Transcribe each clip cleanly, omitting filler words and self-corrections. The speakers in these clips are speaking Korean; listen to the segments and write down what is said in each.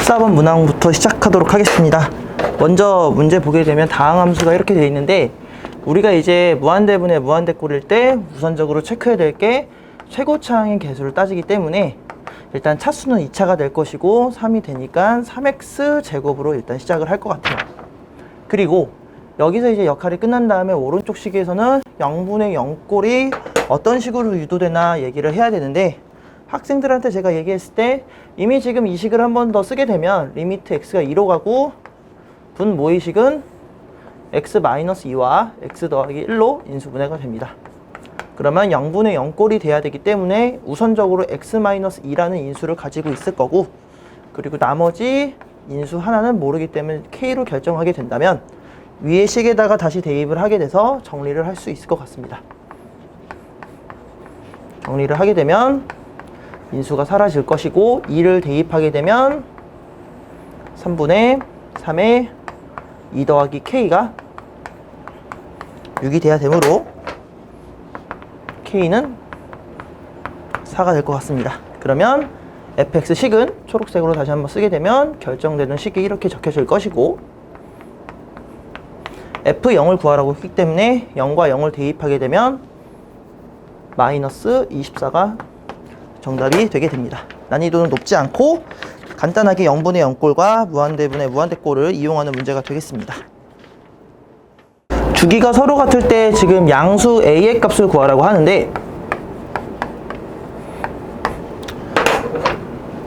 14번 문항부터 시작하도록 하겠습니다. 먼저 문제 보게 되면 다항함수가 이렇게 되어 있는데, 우리가 이제 무한대분의 무한대꼴일 때 우선적으로 체크해야 될 게 최고차항의 개수를 따지기 때문에 일단 차수는 2차가 될 것이고 3이 되니까 3x 제곱으로 일단 시작을 할 것 같아요. 그리고 여기서 이제 역할이 끝난 다음에 오른쪽 식에서는 0분의 0꼴이 어떤 식으로 유도되나 얘기를 해야 되는데, 학생들한테 제가 얘기했을 때 이미 지금 이 식을 한 번 더 쓰게 되면 리미트 x가 2로 가고 분 모의식은 x-2와 x 더하기 1로 인수분해가 됩니다. 그러면 0분의 0꼴이 돼야 되기 때문에 우선적으로 x-2라는 인수를 가지고 있을 거고, 그리고 나머지 인수 하나는 모르기 때문에 k로 결정하게 된다면 위의 식에다가 다시 대입을 하게 돼서 정리를 할 수 있을 것 같습니다. 정리를 하게 되면 인수가 사라질 것이고 2를 대입하게 되면 3분의 3의 2 더하기 k가 6이 돼야 되므로 k는 4가 될 것 같습니다. 그러면 fx식은 초록색으로 다시 한번 쓰게 되면 결정되는 식이 이렇게 적혀질 것이고, f0을 구하라고 했기 때문에 0과 0을 대입하게 되면 마이너스 24가 정답이 되게 됩니다. 난이도는 높지 않고 간단하게 0분의 0꼴과 무한대분의 무한대꼴을 이용하는 문제가 되겠습니다. 주기가 서로 같을 때 지금 양수 a의 값을 구하라고 하는데,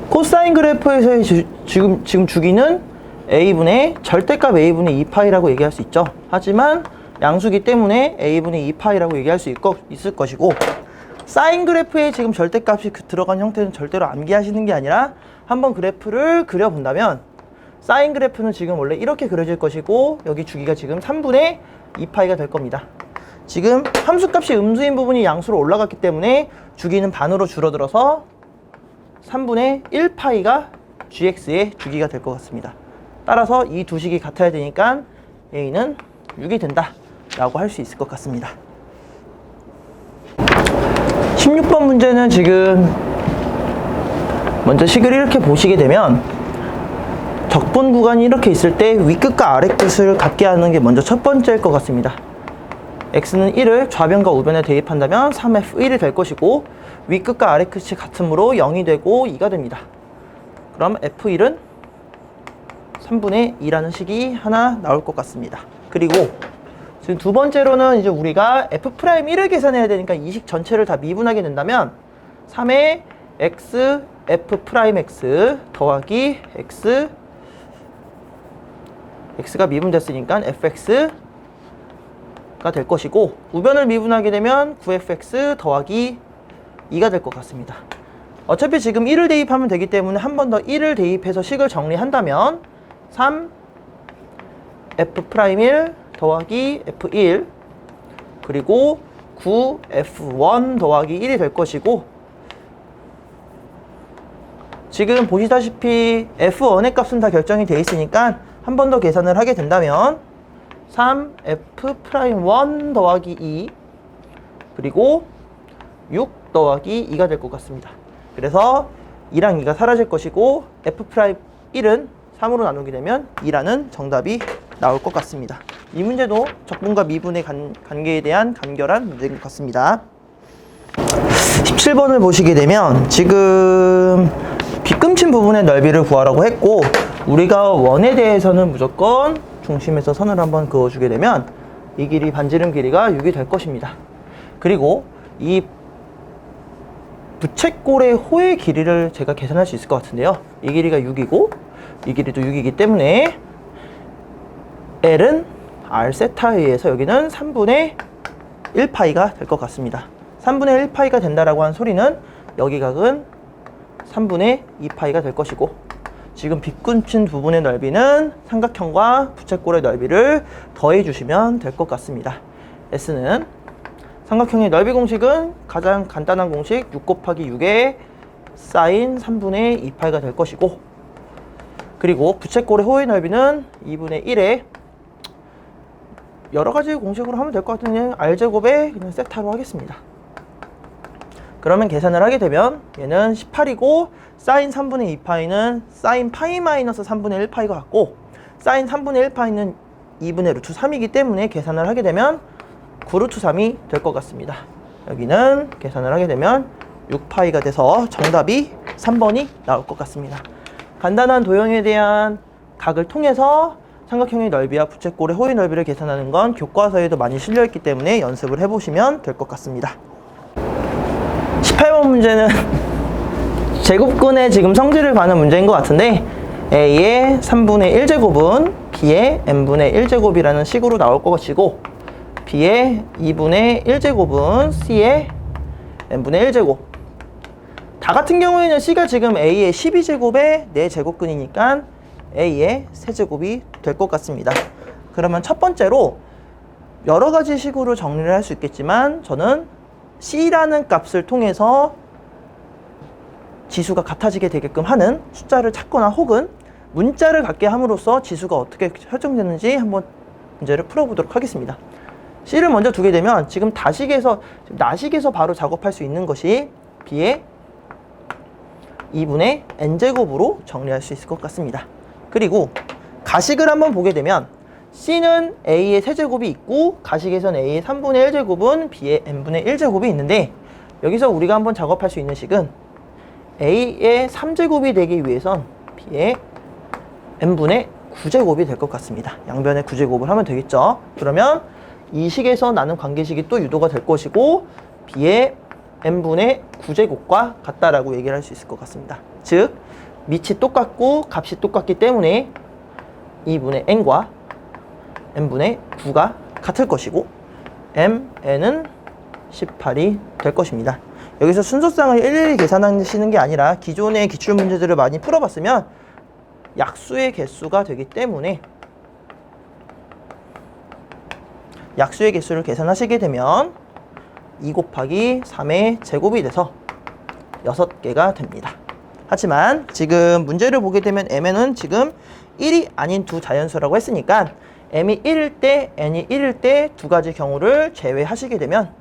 코사인 그래프에서의 지금 주기는 a분의 절대값 a분의 2파이라고 얘기할 수 있죠. 하지만 양수기 때문에 a분의 2파이라고 얘기할 수 있을 것이고, 사인 그래프에 지금 절대값이 들어간 형태는 절대로 암기하시는 게 아니라 한번 그래프를 그려본다면, 사인 그래프는 지금 원래 이렇게 그려질 것이고 여기 주기가 지금 3분의 2파이가 될 겁니다. 지금 함수값이 음수인 부분이 양수로 올라갔기 때문에 주기는 반으로 줄어들어서 3분의 1파이가 gx의 주기가 될 것 같습니다. 따라서 이 두 식이 같아야 되니까 a는 6이 된다 라고 할 수 있을 것 같습니다. 16번 문제는 지금 먼저 식을 이렇게 보시게 되면 적분 구간이 이렇게 있을 때 윗끝과 아랫끝을 같게 하는 게 먼저 첫 번째일 것 같습니다. x는 1을 좌변과 우변에 대입한다면 3f1이 될 것이고, 윗끝과 아랫끝이 같으므로 0이 되고 2가 됩니다. 그럼 f1은 3분의 2라는 식이 하나 나올 것 같습니다. 그리고 지금 두 번째로는 이제 우리가 f'1을 계산해야 되니까 이 식 전체를 다 미분하게 된다면 3의 x f'x 더하기 x가 미분됐으니까 fx가 될 것이고, 우변을 미분하게 되면 9fx 더하기 2가 될 것 같습니다. 어차피 지금 1을 대입하면 되기 때문에 한 번 더 1을 대입해서 식을 정리한다면 3 f'1 더하기 f1 그리고 9f1 더하기 1이 될 것이고, 지금 보시다시피 f1의 값은 다 결정이 되어 있으니까 한 번 더 계산을 하게 된다면 3f'1 더하기 2 그리고 6 더하기 2가 될 것 같습니다. 그래서 2랑 2가 사라질 것이고 f'1은 3으로 나누게 되면 2라는 정답이 나올 것 같습니다. 이 문제도 적분과 미분의 관계에 대한 간결한 문제인 것 같습니다. 17번을 보시게 되면 지금 빗금친 부분의 넓이를 구하라고 했고, 우리가 원에 대해서는 무조건 중심에서 선을 한번 그어주게 되면 이 길이 반지름 길이가 6이 될 것입니다. 그리고 이 부채꼴의 호의 길이를 제가 계산할 수 있을 것 같은데요. 이 길이가 6이고 이 길이도 6이기 때문에 L은 R세타에 의해서 여기는 3분의 1파이가 될 것 같습니다. 3분의 1파이가 된다라고 한 소리는 여기 각은 3분의 2파이가 될 것이고, 지금 빗금친 부분의 넓이는 삼각형과 부채꼴의 넓이를 더해 주시면 될 것 같습니다. S는 삼각형의 넓이 공식은 가장 간단한 공식 6 곱하기 6의 사인 3분의 2파이가 될 것이고, 그리고 부채꼴의 호의 넓이는 2분의 1에 여러 가지 공식으로 하면 될 것 같은데 R제곱에 그냥 세타로 하겠습니다. 그러면 계산을 하게 되면 얘는 18이고 사인 3분의 2파이는 사인 파이 마이너스 3분의 1파이가 같고 사인 3분의 1파이는 2분의 루트 3이기 때문에 계산을 하게 되면 9루트 3이 될 것 같습니다. 여기는 계산을 하게 되면 6파이가 돼서 정답이 3번이 나올 것 같습니다. 간단한 도형에 대한 각을 통해서 삼각형의 넓이와 부채꼴의 호의 넓이를 계산하는 건 교과서에도 많이 실려있기 때문에 연습을 해보시면 될 것 같습니다. 18번 문제는 제곱근의 지금 성질을 봐는 문제인 것 같은데 A의 3분의 1제곱은 B의 n분의 1제곱이라는 식으로 나올 것이고 B의 2분의 1제곱은 C의 n분의 1제곱. 다 같은 경우에는 C가 지금 A의 12제곱의 4제곱근이니까 A의 세제곱이 될 것 같습니다. 그러면 첫 번째로 여러 가지 식으로 정리를 할 수 있겠지만 저는 C라는 값을 통해서 지수가 같아지게 되게끔 하는 숫자를 찾거나 혹은 문자를 갖게 함으로써 지수가 어떻게 설정되는지 한번 문제를 풀어보도록 하겠습니다. C를 먼저 두게 되면 지금 나식에서 바로 작업할 수 있는 것이 B의 2분의 n제곱으로 정리할 수 있을 것 같습니다. 그리고 가식을 한번 보게 되면 C는 A의 세제곱이 있고 가식에선 A의 3분의 1제곱은 B의 n분의 1제곱이 있는데 여기서 우리가 한번 작업할 수 있는 식은 A의 3제곱이 되기 위해선 B의 n분의 9제곱이 될 것 같습니다. 양변의 9제곱을 하면 되겠죠. 그러면 이 식에서 나는 관계식이 또 유도가 될 것이고 B의 n분의 9제곱과 같다라고 얘기를 할 수 있을 것 같습니다. 즉 밑이 똑같고 값이 똑같기 때문에 2분의 n과 n분의 9가 같을 것이고 mn은 18이 될 것입니다. 여기서 순서상을 일일이 계산하시는 게 아니라 기존의 기출문제들을 많이 풀어봤으면 약수의 개수가 되기 때문에 약수의 개수를 계산하시게 되면 2 곱하기 3의 제곱이 돼서 6개가 됩니다. 하지만 지금 문제를 보게 되면 mn은 지금 1이 아닌 두 자연수라고 했으니까 m이 1일 때, n이 1일 때 두 가지 경우를 제외하시게 되면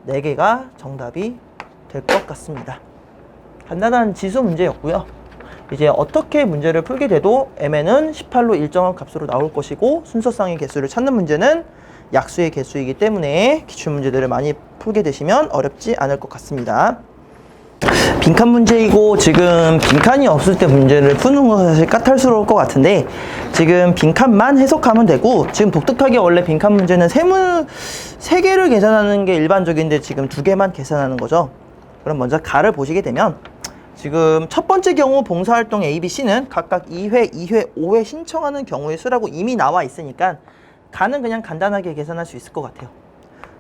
4개가 정답이 될 것 같습니다. 간단한 지수 문제였고요. 이제 어떻게 문제를 풀게 돼도 mn은 18로 일정한 값으로 나올 것이고 순서상의 개수를 찾는 문제는 약수의 개수이기 때문에 기출문제들을 많이 풀게 되시면 어렵지 않을 것 같습니다. 빈칸 문제이고 지금 빈칸이 없을 때 문제를 푸는 건 사실 까탈스러울 것 같은데 지금 빈칸만 해석하면 되고 지금 독특하게 원래 빈칸 문제는 3개를 계산하는 게 일반적인데 지금 2개만 계산하는 거죠. 그럼 먼저 가를 보시게 되면 지금 첫 번째 경우 봉사활동 A, B, C는 각각 2회, 2회, 5회 신청하는 경우의 수라고 이미 나와 있으니까 가는 그냥 간단하게 계산할 수 있을 것 같아요.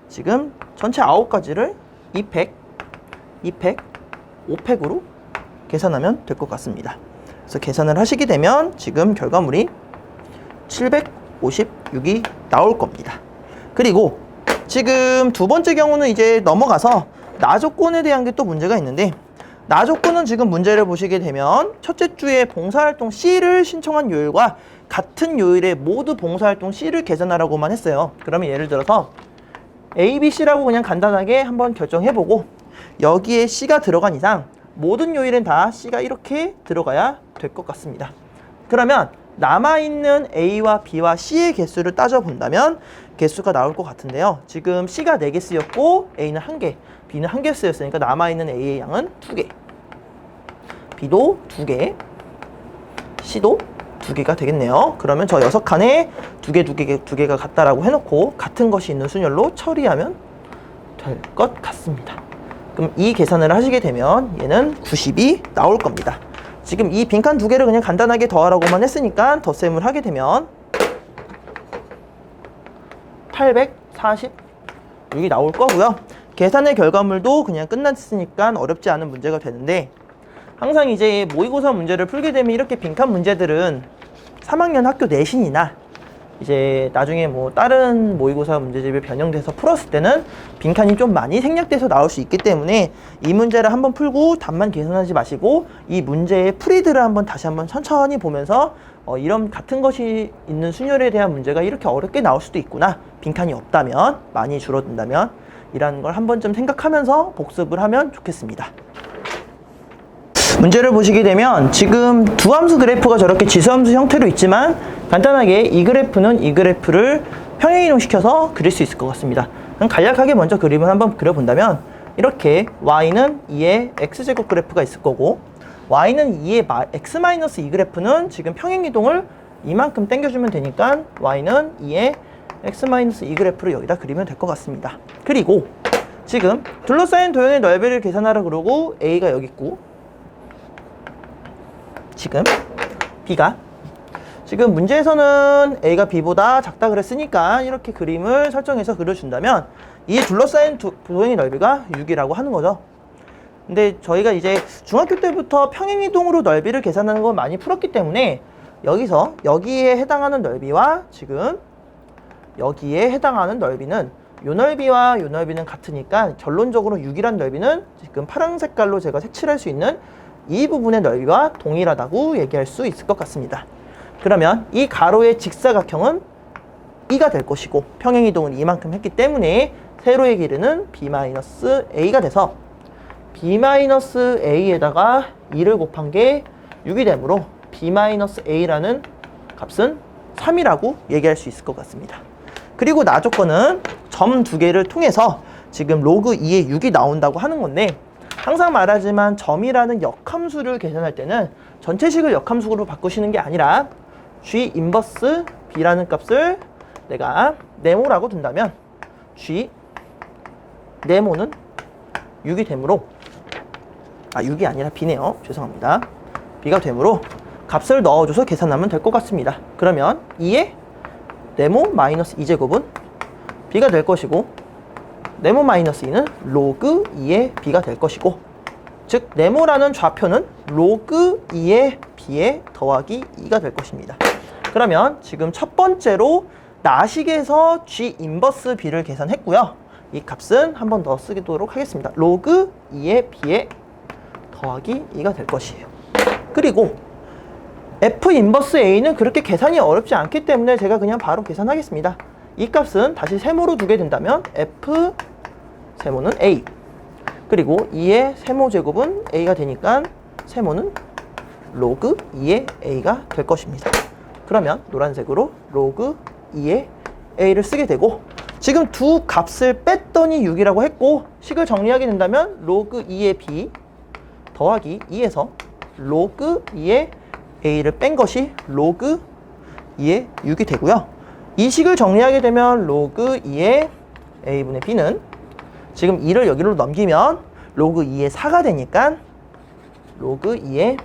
지금 전체 9가지를 2팩, 2팩, 5팩으로 계산하면 될 것 같습니다. 그래서 계산을 하시게 되면 지금 결과물이 756이 나올 겁니다. 그리고 지금 두 번째 경우는 이제 넘어가서 나조건에 대한 게 또 문제가 있는데 나조건은 지금 문제를 보시게 되면 첫째 주에 봉사활동 C를 신청한 요일과 같은 요일에 모두 봉사활동 C를 계산하라고만 했어요. 그러면 예를 들어서 A, B, C라고 그냥 간단하게 한번 결정해보고 여기에 C가 들어간 이상 모든 요일은 다 C가 이렇게 들어가야 될 것 같습니다. 그러면 남아있는 A와 B와 C의 개수를 따져본다면 개수가 나올 것 같은데요. 지금 C가 4개 쓰였고 A는 1개, B는 1개 쓰였으니까 남아있는 A의 양은 2개, B도 2개, C도 2개가 되겠네요. 그러면 저 6칸에 2개가 같다라고 해놓고 같은 것이 있는 순열로 처리하면 될 것 같습니다. 그럼 이 계산을 하시게 되면 얘는 90이 나올 겁니다. 지금 이 빈칸 2개를 그냥 간단하게 더하라고만 했으니까 덧셈을 하게 되면 846이 나올 거고요. 계산의 결과물도 그냥 끝났으니까 어렵지 않은 문제가 되는데 항상 이제 모의고사 문제를 풀게 되면 이렇게 빈칸 문제들은 3학년 학교 내신이나 이제 나중에 뭐 다른 모의고사 문제집에 변형돼서 풀었을 때는 빈칸이 좀 많이 생략돼서 나올 수 있기 때문에 이 문제를 한번 풀고 답만 계산하지 마시고 이 문제의 풀이들을 한번 다시 한번 천천히 보면서 이런 같은 것이 있는 순열에 대한 문제가 이렇게 어렵게 나올 수도 있구나. 빈칸이 없다면, 많이 줄어든다면 이라는 걸 한 번쯤 생각하면서 복습을 하면 좋겠습니다. 문제를 보시게 되면 지금 두 함수 그래프가 저렇게 지수함수 형태로 있지만 간단하게 이 그래프는 이 그래프를 평행이동시켜서 그릴 수 있을 것 같습니다. 그럼 간략하게 먼저 그림을 한번 그려본다면 이렇게 y는 2의 x제곱 그래프가 있을 거고 y는 2의 x-2 그래프는 지금 평행이동을 이만큼 당겨주면 되니까 y는 2의 x-2 그래프를 여기다 그리면 될 것 같습니다. 그리고 지금 둘러싸인 도형의 넓이를 계산하라 그러고 a가 여기 있고 지금 b가 지금 문제에서는 a가 b보다 작다 그랬으니까 이렇게 그림을 설정해서 그려준다면 이 둘러싸인 도형의 넓이가 6이라고 하는 거죠. 근데 저희가 이제 중학교 때부터 평행이동으로 넓이를 계산하는 걸 많이 풀었기 때문에 여기서 여기에 해당하는 넓이와 지금 여기에 해당하는 넓이는 요 넓이와 요 넓이는 같으니까 결론적으로 6이란 넓이는 지금 파란 색깔로 제가 색칠할 수 있는 이 부분의 넓이와 동일하다고 얘기할 수 있을 것 같습니다. 그러면 이 가로의 직사각형은 2가 될 것이고 평행이동을 이만큼 했기 때문에 세로의 길이는 b-a가 돼서 b-a에다가 2를 곱한 게 6이 되므로 b-a라는 값은 3이라고 얘기할 수 있을 것 같습니다. 그리고 나 조건은 점 두 개를 통해서 지금 로그 2의 6이 나온다고 하는 건데 항상 말하지만 점이라는 역함수를 계산할 때는 전체식을 역함수로 바꾸시는 게 아니라 g 인버스 b라는 값을 내가 네모라고 둔다면 g 네모는 6이 되므로 6이 아니라 b네요. 죄송합니다. b가 되므로 값을 넣어줘서 계산하면 될 것 같습니다. 그러면 2의 네모 마이너스 2제곱은 b가 될 것이고 네모 마이너스 2는 로그 2의 b가 될 것이고 즉 네모라는 좌표는 로그 2의 b에 더하기 2가 될 것입니다. 그러면 지금 첫 번째로 나식에서 g 인버스 b를 계산했고요. 이 값은 한 번 더 쓰도록 하겠습니다. 로그 2의 b에 더하기 2가 될 것이에요. 그리고 f 인버스 a는 그렇게 계산이 어렵지 않기 때문에 제가 그냥 바로 계산하겠습니다. 이 값은 다시 세모로 두게 된다면 f 세모는 a 그리고 2의 세모 제곱은 a가 되니까 세모는 로그 2의 a가 될 것입니다. 그러면 노란색으로 로그 2의 a를 쓰게 되고 지금 두 값을 뺐더니 6이라고 했고 식을 정리하게 된다면 로그 2의 b 더하기 2에서 로그 2의 a를 뺀 것이 로그 2의 6이 되고요. 이 식을 정리하게 되면 로그 2의 a분의 b는 지금 2를 여기로 넘기면 로그 2의 4가 되니까 로그 2의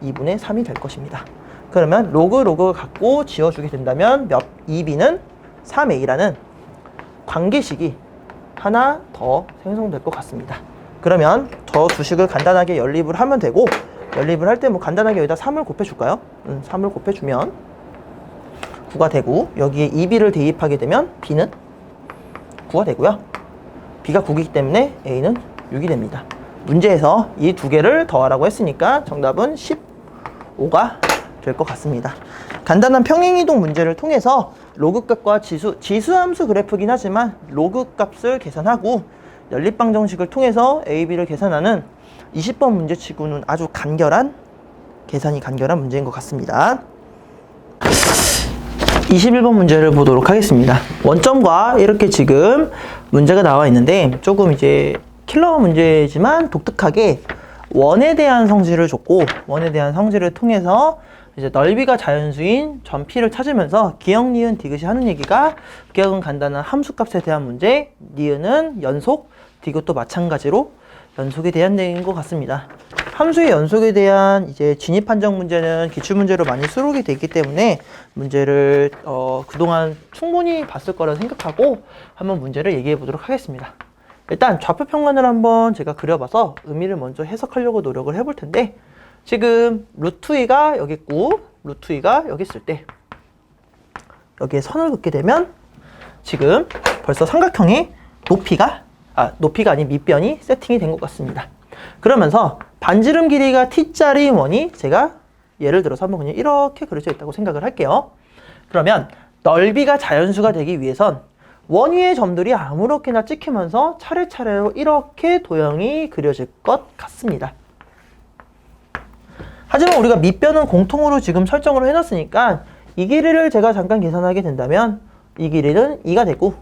2분의 3이 될 것입니다. 그러면 로그 갖고 지워주게 된다면 2b는 3a라는 관계식이 하나 더 생성될 것 같습니다. 그러면 저 두 식을 간단하게 연립을 하면 되고 연립을 할 때 뭐 간단하게 여기다 3을 곱해줄까요? 3을 곱해주면 9가 되고 여기에 2b를 대입하게 되면 b는 9가 되고요. b가 9이기 때문에 a는 6이 됩니다. 문제에서 이 두 개를 더하라고 했으니까 정답은 15가 될 것 같습니다. 간단한 평행이동 문제를 통해서 로그 값과 지수함수 그래프긴 하지만 로그 값을 계산하고 연립방정식을 통해서 a, b를 계산하는 20번 문제치고는 아주 계산이 간결한 문제인 것 같습니다. 21번 문제를 보도록 하겠습니다. 원점과 이렇게 지금 문제가 나와 있는데 조금 이제 킬러 문제지만 독특하게 원에 대한 성질을 줬고 원에 대한 성질을 통해서 이제 넓이가 자연수인 점 P를 찾으면서 기역, 니은, 디귿이 하는 얘기가 기역은 간단한 함수값에 대한 문제, 니은은 연속, 디귿도 마찬가지로 연속에 대한 내용인 것 같습니다. 함수의 연속에 대한 이제 진입 판정 문제는 기출문제로 많이 수록이 돼 있기 때문에 문제를 그동안 충분히 봤을 거라 생각하고 한번 문제를 얘기해 보도록 하겠습니다. 일단 좌표 평면을 한번 제가 그려봐서 의미를 먼저 해석하려고 노력을 해볼 텐데 지금 루트 2가 여기 있고 루트 2가 여기 있을 때 여기에 선을 긋게 되면 지금 벌써 삼각형의 높이가 아닌 밑변이 세팅이 된 것 같습니다. 그러면서 반지름 길이가 t짜리 원이 제가 예를 들어서 한번 그냥 이렇게 그려져 있다고 생각을 할게요. 그러면 넓이가 자연수가 되기 위해선 원위의 점들이 아무렇게나 찍히면서 차례차례로 이렇게 도형이 그려질 것 같습니다. 하지만 우리가 밑변은 공통으로 지금 설정을 해놨으니까 이 길이를 제가 잠깐 계산하게 된다면 이 길이는 2가 되고,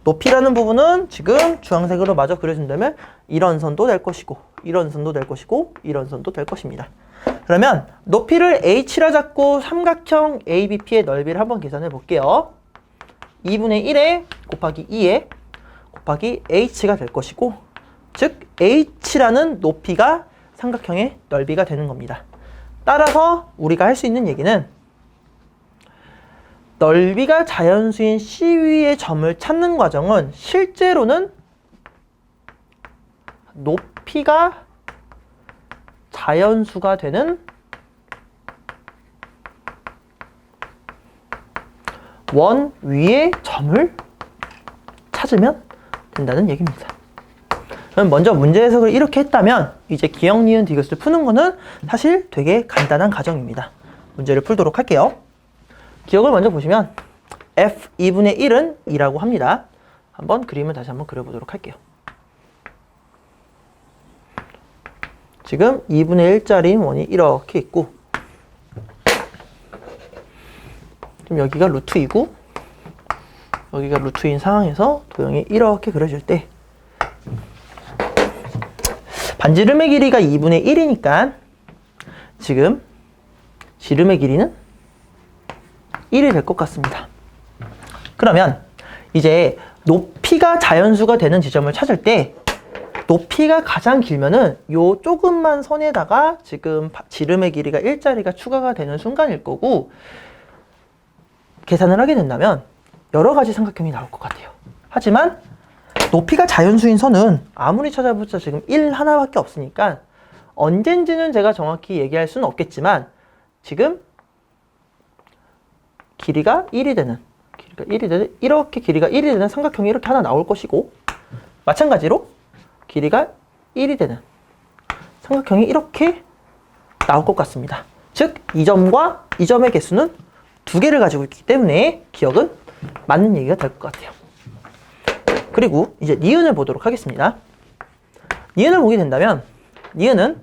높이라는 부분은 지금 주황색으로 마저 그려준다면 이런 선도 될 것이고, 이런 선도 될 것이고, 이런 선도 될 것입니다. 그러면 높이를 h라 잡고 삼각형 ABP의 넓이를 한번 계산해 볼게요. 2분의 1에 곱하기 2에 곱하기 h가 될 것이고, 즉 h라는 높이가 삼각형의 넓이가 되는 겁니다. 따라서 우리가 할 수 있는 얘기는 넓이가 자연수인 C 위의 점을 찾는 과정은 실제로는 높이가 자연수가 되는 원 위의 점을 찾으면 된다는 얘기입니다. 그럼 먼저 문제 해석을 이렇게 했다면 이제 기역, 니은, 디귿을 푸는 거는 사실 되게 간단한 과정입니다. 문제를 풀도록 할게요. 기역을 먼저 보시면 f 2분의 1은 2라고 합니다. 한번 그림을 다시 한번 그려보도록 할게요. 지금 2분의 1짜리인 원이 이렇게 있고, 지금 여기가 루트 2고 여기가 루트 2인 상황에서 도형이 이렇게 그려질 때 반지름의 길이가 2분의 1이니까 지금 지름의 길이는 1이 될 것 같습니다. 그러면 이제 높이가 자연수가 되는 지점을 찾을 때 높이가 가장 길면은 요 조금만 선에다가 지금 지름의 길이가 1짜리가 추가가 되는 순간일 거고, 계산을 하게 된다면 여러 가지 삼각형이 나올 것 같아요. 하지만 높이가 자연수인 선은 아무리 찾아보자 지금 1 하나밖에 없으니까 언젠지는 제가 정확히 얘기할 수는 없겠지만 지금 길이가 1이 되는 이렇게 길이가 1이 되는 삼각형이 이렇게 하나 나올 것이고, 마찬가지로 길이가 1이 되는 삼각형이 이렇게 나올 것 같습니다. 즉, 이 점과 이 점의 개수는 2개를 가지고 있기 때문에 기억은 맞는 얘기가 될 것 같아요. 그리고 이제 니은을 보도록 하겠습니다. 니은을 보게 된다면 니은은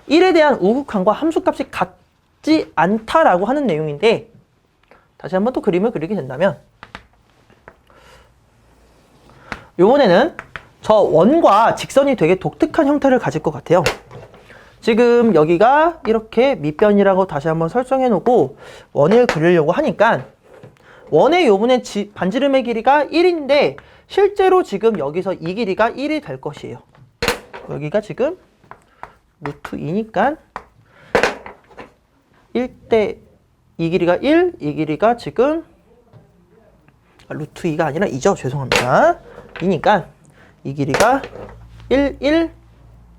1에 대한 우극한과 함수값이 같지 않다라고 하는 내용인데, 다시 한번 또 그림을 그리게 된다면 요번에는 저 원과 직선이 되게 독특한 형태를 가질 것 같아요. 지금 여기가 이렇게 밑변이라고 다시 한번 설정해 놓고 원을 그리려고 하니까 원의 요번에 반지름의 길이가 1인데 실제로 지금 여기서 이 길이가 1이 될 것이에요. 여기가 지금 루트 2니까 1대 이 길이가 1, 이 길이가 지금 루트 2가 아니라 2죠. 죄송합니다. 2니까 이 길이가 1, 1,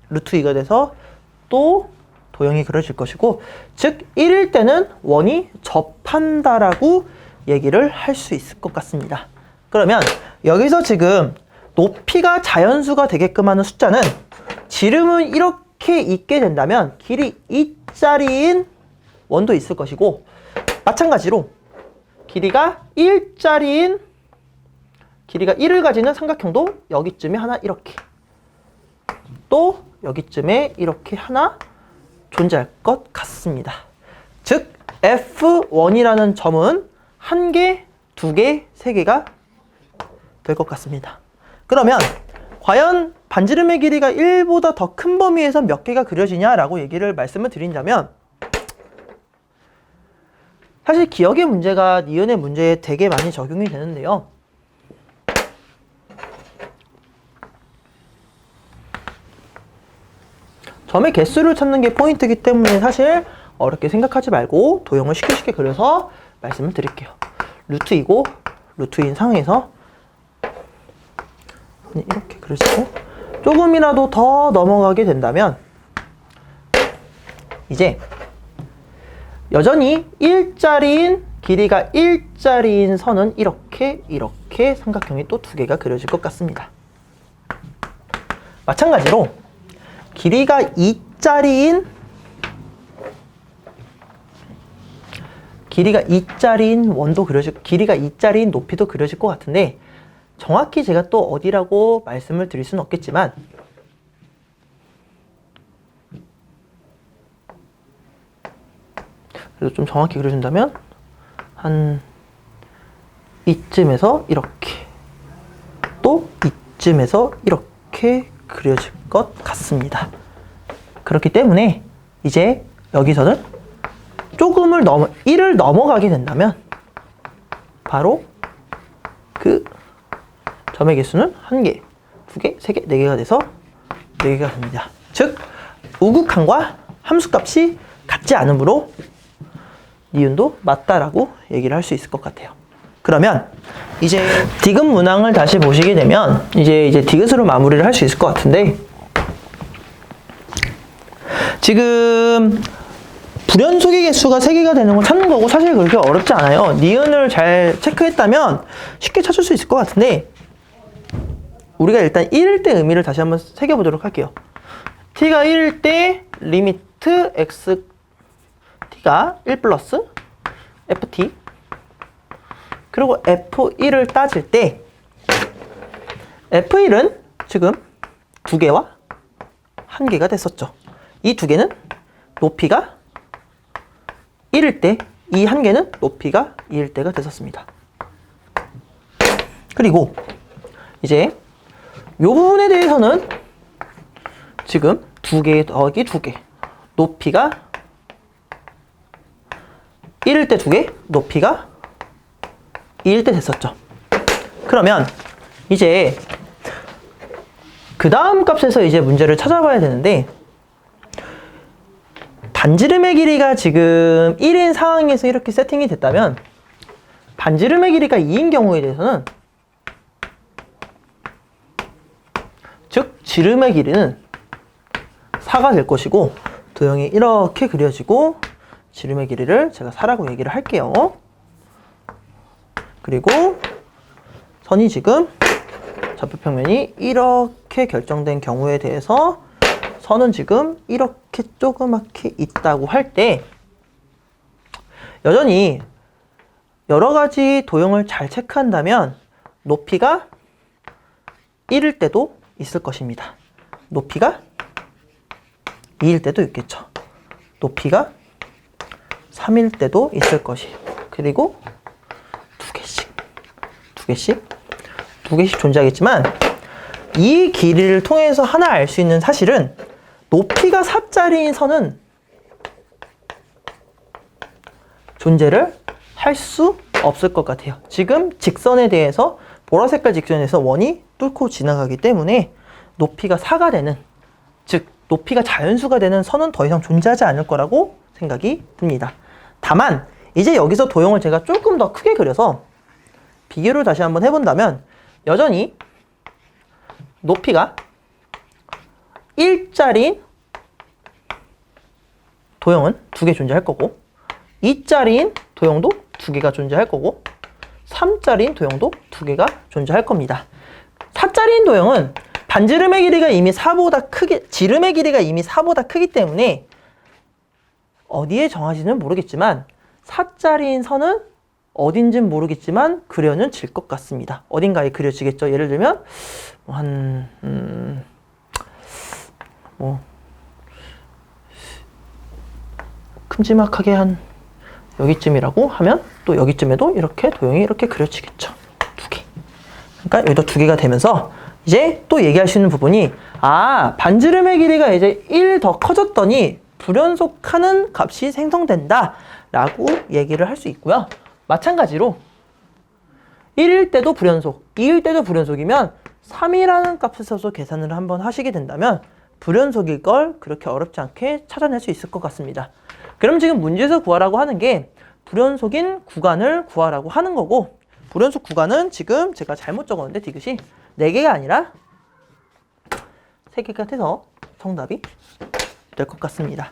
루트 2가 돼서 또 도형이 그려질 것이고, 즉 1일 때는 원이 접한다라고 얘기를 할 수 있을 것 같습니다. 그러면 여기서 지금 높이가 자연수가 되게끔 하는 숫자는 지름은 이렇게 있게 된다면 길이 2짜리인 원도 있을 것이고, 마찬가지로 길이가 1짜리인 길이가 1을 가지는 삼각형도 여기쯤에 하나 이렇게, 또 여기쯤에 이렇게 하나 존재할 것 같습니다. 즉 F1이라는 점은 1개, 2개, 3개가 될 것 같습니다. 그러면 과연 반지름의 길이가 1보다 더 큰 범위에서 몇 개가 그려지냐라고 얘기를 말씀을 드린다면, 사실 기억의 문제가 니은의 문제에 되게 많이 적용이 되는데요. 점의 개수를 찾는 게 포인트이기 때문에 사실 어렵게 생각하지 말고 도형을 쉽게 그려서 말씀을 드릴게요. 루트 2고 루트 2인 상황에서 이렇게 그려지고, 조금이라도 더 넘어가게 된다면 이제 여전히 1짜리인 길이가 1짜리인 선은 이렇게 삼각형이 또 2개가 그려질 것 같습니다. 마찬가지로 길이가 2짜리인 원도 그려질, 길이가 2짜리인 높이도 그려질 것 같은데, 정확히 제가 또 어디라고 말씀을 드릴 수는 없겠지만 그래서 좀 정확히 그려준다면 한 이쯤에서 이렇게 또 이쯤에서 이렇게 그려질 것 같습니다. 그렇기 때문에 이제 여기서는 조금을 1을 넘어가게 된다면 바로 그 점의 개수는 1개, 2개, 3개, 4개가 돼서 4개가 됩니다. 즉 우극한과 함수값이 같지 않으므로 니은도 맞다라고 얘기를 할 수 있을 것 같아요. 그러면 이제 디귿 문항을 다시 보시게 되면 이제 디귿으로 마무리를 할 수 있을 것 같은데, 지금 불연속의 개수가 3개가 되는 걸 찾는 거고 사실 그렇게 어렵지 않아요. 니은을 잘 체크했다면 쉽게 찾을 수 있을 것 같은데, 우리가 일단 1일 때 의미를 다시 한번 새겨보도록 할게요. t가 1일 때 리미트 x t가 1 플러스 ft, 그리고 f1을 따질 때 f1은 지금 2개와 1개가 됐었죠. 이 2개는 높이가 1일 때, 이 1개는 높이가 2일 때가 됐었습니다. 그리고 이제 이 부분에 대해서는 지금 2개 더하기 2개, 높이가 1일 때 2개, 높이가 2일 때 됐었죠. 그러면 이제 그 다음 값에서 이제 문제를 찾아봐야 되는데, 반지름의 길이가 지금 1인 상황에서 이렇게 세팅이 됐다면 반지름의 길이가 2인 경우에 대해서는, 즉 지름의 길이는 4가 될 것이고, 도형이 이렇게 그려지고 지름의 길이를 제가 4라고 얘기를 할게요. 그리고 선이 지금 좌표평면이 이렇게 결정된 경우에 대해서 선은 지금 이렇게 조그맣게 있다고 할 때, 여전히 여러 가지 도형을 잘 체크한다면 높이가 1일 때도 있을 것입니다. 높이가 2일 때도 있겠죠. 높이가 3일 때도 있을 것이, 그리고 2개씩 존재하겠지만, 이 길이를 통해서 하나 알 수 있는 사실은 높이가 4짜리인 선은 존재를 할 수 없을 것 같아요. 지금 직선에 대해서, 보라색깔 직선에서 원이 뚫고 지나가기 때문에 높이가 4가 되는, 즉 높이가 자연수가 되는 선은 더 이상 존재하지 않을 거라고 생각이 듭니다. 다만 이제 여기서 도형을 제가 조금 더 크게 그려서 비교를 다시 한번 해본다면, 여전히 높이가 1짜리인 도형은 2개 존재할 거고, 2짜리인 도형도 2개가 존재할 거고, 3짜리인 도형도 2개가 존재할 겁니다. 4짜리인 도형은 반지름의 길이가 이미 4보다 크게, 지름의 길이가 이미 4보다 크기 때문에 어디에 정하지는 모르겠지만 4짜리인 선은 어딘진 모르겠지만 그려는 질 것 같습니다. 어딘가에 그려지겠죠. 예를 들면 큼지막하게 한 여기쯤이라고 하면 또 여기쯤에도 이렇게 도형이 이렇게 그려지겠죠. 2개. 그러니까 여기도 2개가 되면서 이제 또 얘기할 수 있는 부분이, 반지름의 길이가 이제 1 더 커졌더니 불연속하는 값이 생성된다 라고 얘기를 할 수 있고요. 마찬가지로 1일 때도 불연속, 2일 때도 불연속이면 3이라는 값을 써서 계산을 한번 하시게 된다면 불연속일 걸 그렇게 어렵지 않게 찾아낼 수 있을 것 같습니다. 그럼 지금 문제에서 구하라고 하는 게 불연속인 구간을 구하라고 하는 거고, 불연속 구간은 지금 제가 잘못 적었는데 디귿이 4개가 아니라 3개가 돼서 정답이 될 것 같습니다.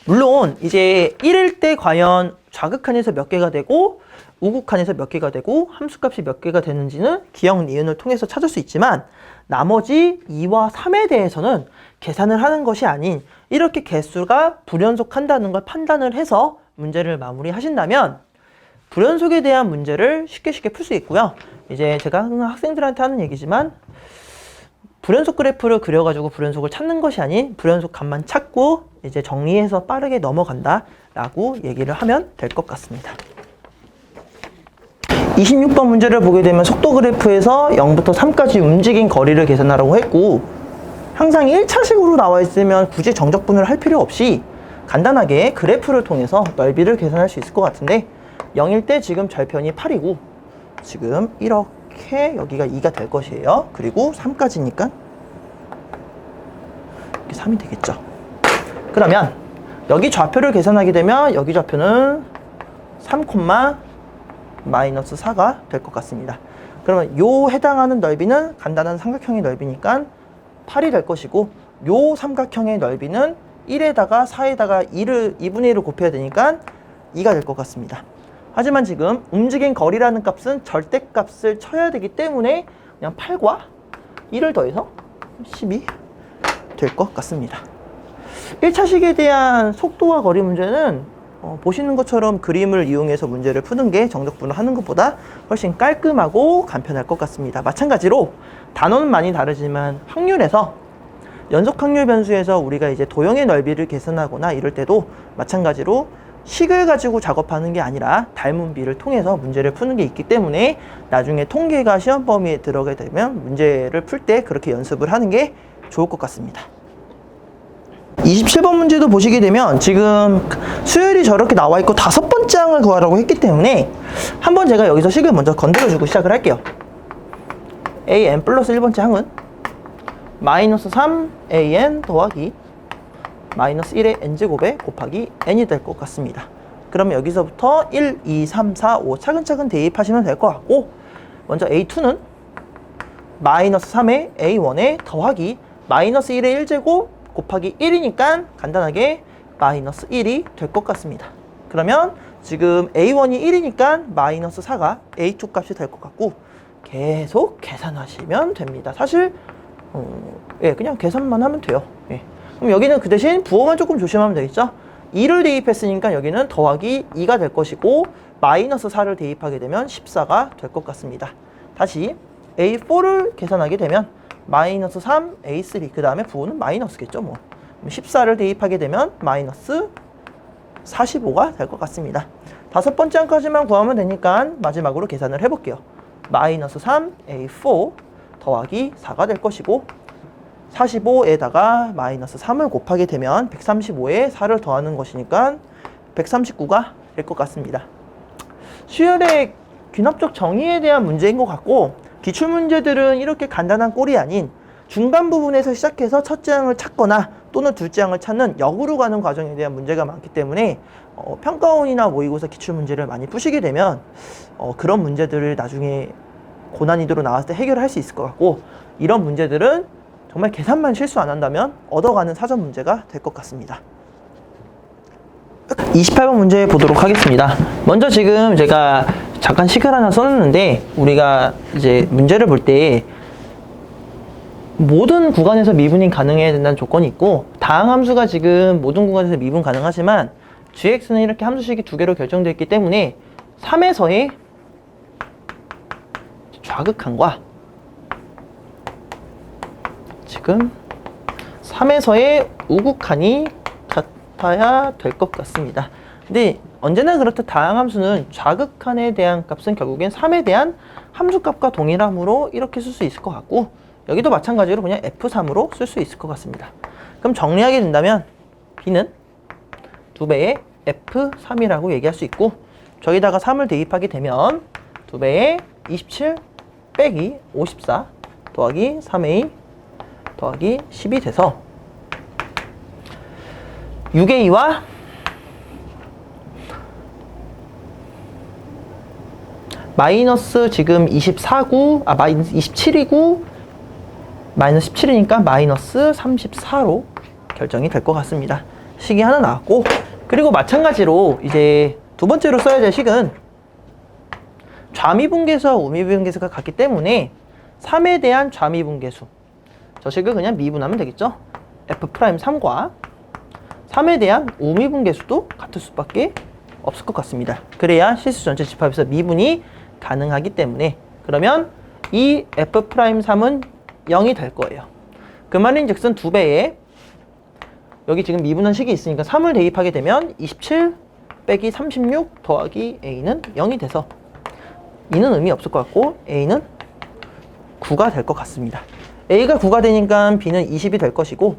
물론 이제 1일 때 과연 좌극한에서 몇 개가 되고 우극한에서 몇 개가 되고 함수값이 몇 개가 되는지는 기억 니은을 통해서 찾을 수 있지만, 나머지 2와 3에 대해서는 계산을 하는 것이 아닌 이렇게 개수가 불연속한다는 걸 판단을 해서 문제를 마무리하신다면 불연속에 대한 문제를 쉽게 풀 수 있고요. 이제 제가 항상 학생들한테 하는 얘기지만 불연속 그래프를 그려가지고 불연속을 찾는 것이 아닌 불연속 값만 찾고 이제 정리해서 빠르게 넘어간다 라고 얘기를 하면 될 것 같습니다. 26번 문제를 보게 되면 속도 그래프에서 0부터 3까지 움직인 거리를 계산하라고 했고, 항상 1차식으로 나와 있으면 굳이 정적분을 할 필요 없이 간단하게 그래프를 통해서 넓이를 계산할 수 있을 것 같은데, 0일 때 지금 절편이 8이고 지금 이렇게 여기가 2가 될 것이에요. 그리고 3까지니까 이렇게 3이 되겠죠. 그러면 여기 좌표를 계산하게 되면 여기 좌표는 3, 마이너스 4가 될 것 같습니다. 그러면 요 해당하는 넓이는 간단한 삼각형의 넓이니까 8이 될 것이고, 요 삼각형의 넓이는 1에다가 4에다가 2분의 1을 곱해야 되니까 2가 될 것 같습니다. 하지만 지금 움직인 거리라는 값은 절대값을 쳐야 되기 때문에 그냥 8과 1을 더해서 12 될 것 같습니다. 1차식에 대한 속도와 거리 문제는 보시는 것처럼 그림을 이용해서 문제를 푸는 게 정적분을 하는 것보다 훨씬 깔끔하고 간편할 것 같습니다. 마찬가지로 단어는 많이 다르지만 확률에서 연속 확률 변수에서 우리가 이제 도형의 넓이를 계산하거나 이럴 때도 마찬가지로 식을 가지고 작업하는 게 아니라 닮은비를 통해서 문제를 푸는 게 있기 때문에 나중에 통계가 시험 범위에 들어가게 되면 문제를 풀 때 그렇게 연습을 하는 게 좋을 것 같습니다. 27번 문제도 보시게 되면 지금 수열이 저렇게 나와 있고 5번째 항을 구하라고 했기 때문에 한번 제가 여기서 식을 먼저 건드려주고 시작을 할게요. an 플러스 1번째 항은 마이너스 3an 더하기 마이너스 1의 n제곱에 곱하기 n이 될 것 같습니다. 그러면 여기서부터 1, 2, 3, 4, 5 차근차근 대입하시면 될 것 같고, 먼저 a2는 마이너스 3의 a1에 더하기 마이너스 1의 1제곱 곱하기 1이니까 간단하게 마이너스 1이 될 것 같습니다. 그러면 지금 a1이 1이니까 마이너스 4가 a2 값이 될 것 같고, 계속 계산하시면 됩니다. 사실 그냥 계산만 하면 돼요. 그럼 여기는 그 대신 부호만 조금 조심하면 되겠죠? 2를 대입했으니까 여기는 더하기 2가 될 것이고, 마이너스 4를 대입하게 되면 14가 될 것 같습니다. 다시 a4를 계산하게 되면 마이너스 3, a3, 그 다음에 부호는 마이너스겠죠. 뭐 14를 대입하게 되면 마이너스 45가 될 것 같습니다. 5번째 항까지만 구하면 되니까 마지막으로 계산을 해볼게요. 마이너스 3, a4 더하기 4가 될 것이고, 45에다가 마이너스 3을 곱하게 되면 135에 4를 더하는 것이니까 139가 될 것 같습니다. 수열의 귀납적 정의에 대한 문제인 것 같고, 기출문제들은 이렇게 간단한 꼴이 아닌 중간 부분에서 시작해서 첫째 항을 찾거나 또는 둘째 항을 찾는 역으로 가는 과정에 대한 문제가 많기 때문에 평가원이나 모의고사 기출문제를 많이 푸시게 되면 그런 문제들을 나중에 고난이도로 나왔을 때 해결할 수 있을 것 같고, 이런 문제들은 정말 계산만 실수 안 한다면 얻어가는 사전 문제가 될 것 같습니다. 28번 문제 보도록 하겠습니다. 먼저 지금 제가 잠깐 식을 하나 써놨는데, 우리가 이제 문제를 볼 때 모든 구간에서 미분이 가능해야 된다는 조건이 있고, 다항 함수가 지금 모든 구간에서 미분 가능하지만 gx는 이렇게 함수식이 두 개로 결정되어 있기 때문에 3에서의 좌극한과 지금 3에서의 우극한이 같아야 될 것 같습니다. 근데 언제나 그렇듯 다항함수는 좌극한에 대한 값은 결국엔 3에 대한 함수값과 동일함으로 이렇게 쓸 수 있을 것 같고, 여기도 마찬가지로 그냥 F3으로 쓸 수 있을 것 같습니다. 그럼 정리하게 된다면 B는 2배의 F3이라고 얘기할 수 있고, 저기다가 3을 대입하게 되면 2배의 27 빼기 54 더하기 3A 더하기 10이 돼서 6A와 마이너스 지금 24구, 마이너스 27이고 마이너스 17이니까 마이너스 34로 결정이 될 것 같습니다. 식이 하나 나왔고, 그리고 마찬가지로 이제 두 번째로 써야 될 식은 좌미분계수와 우미분계수가 같기 때문에 3에 대한 좌미분계수, 저 식을 그냥 미분하면 되겠죠. F'3과 3에 대한 우미분계수도 같을 수밖에 없을 것 같습니다. 그래야 실수 전체 집합에서 미분이 가능하기 때문에 그러면 이 F'3은 0이 될 거예요. 그 말인즉슨 2배에 여기 지금 미분한 식이 있으니까 3을 대입하게 되면 27 빼기 36 더하기 A는 0이 돼서 2는 의미 없을 것 같고 A는 9가 될 것 같습니다. A가 9가 되니까 B는 20이 될 것이고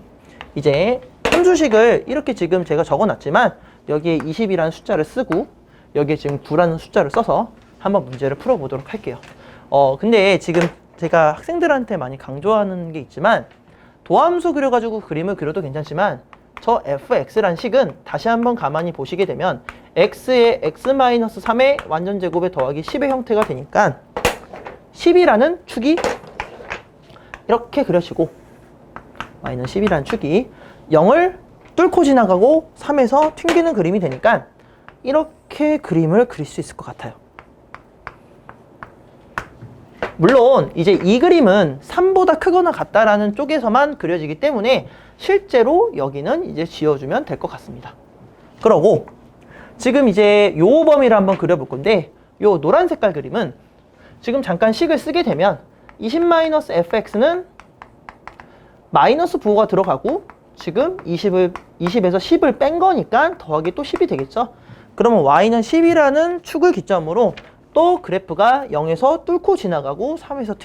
이제 함수식을 이렇게 지금 제가 적어놨지만 여기에 20이라는 숫자를 쓰고 여기에 지금 9라는 숫자를 써서 한번 문제를 풀어보도록 할게요. 근데 지금 제가 학생들한테 많이 강조하는 게 있지만 도함수 그려가지고 그림을 그려도 괜찮지만 저 fx란 식은 다시 한번 가만히 보시게 되면 x의 x-3의 완전제곱에 더하기 10의 형태가 되니까 10이라는 축이 이렇게 그려지고 마이너스 10이라는 축이 0을 뚫고 지나가고 3에서 튕기는 그림이 되니까 이렇게 그림을 그릴 수 있을 것 같아요. 물론 이제 이 그림은 3보다 크거나 같다라는 쪽에서만 그려지기 때문에 실제로 여기는 이제 지워주면 될 것 같습니다. 그러고 지금 이제 요 범위를 한번 그려볼 건데 요 노란 색깔 그림은 지금 잠깐 식을 쓰게 되면 20-fx는 마이너스 부호가 들어가고 지금 20에서 10을 뺀 거니까 더하기 또 10이 되겠죠. 그러면 y는 10이라는 축을 기점으로 또 그래프가 0에서 뚫고 지나가고 3에서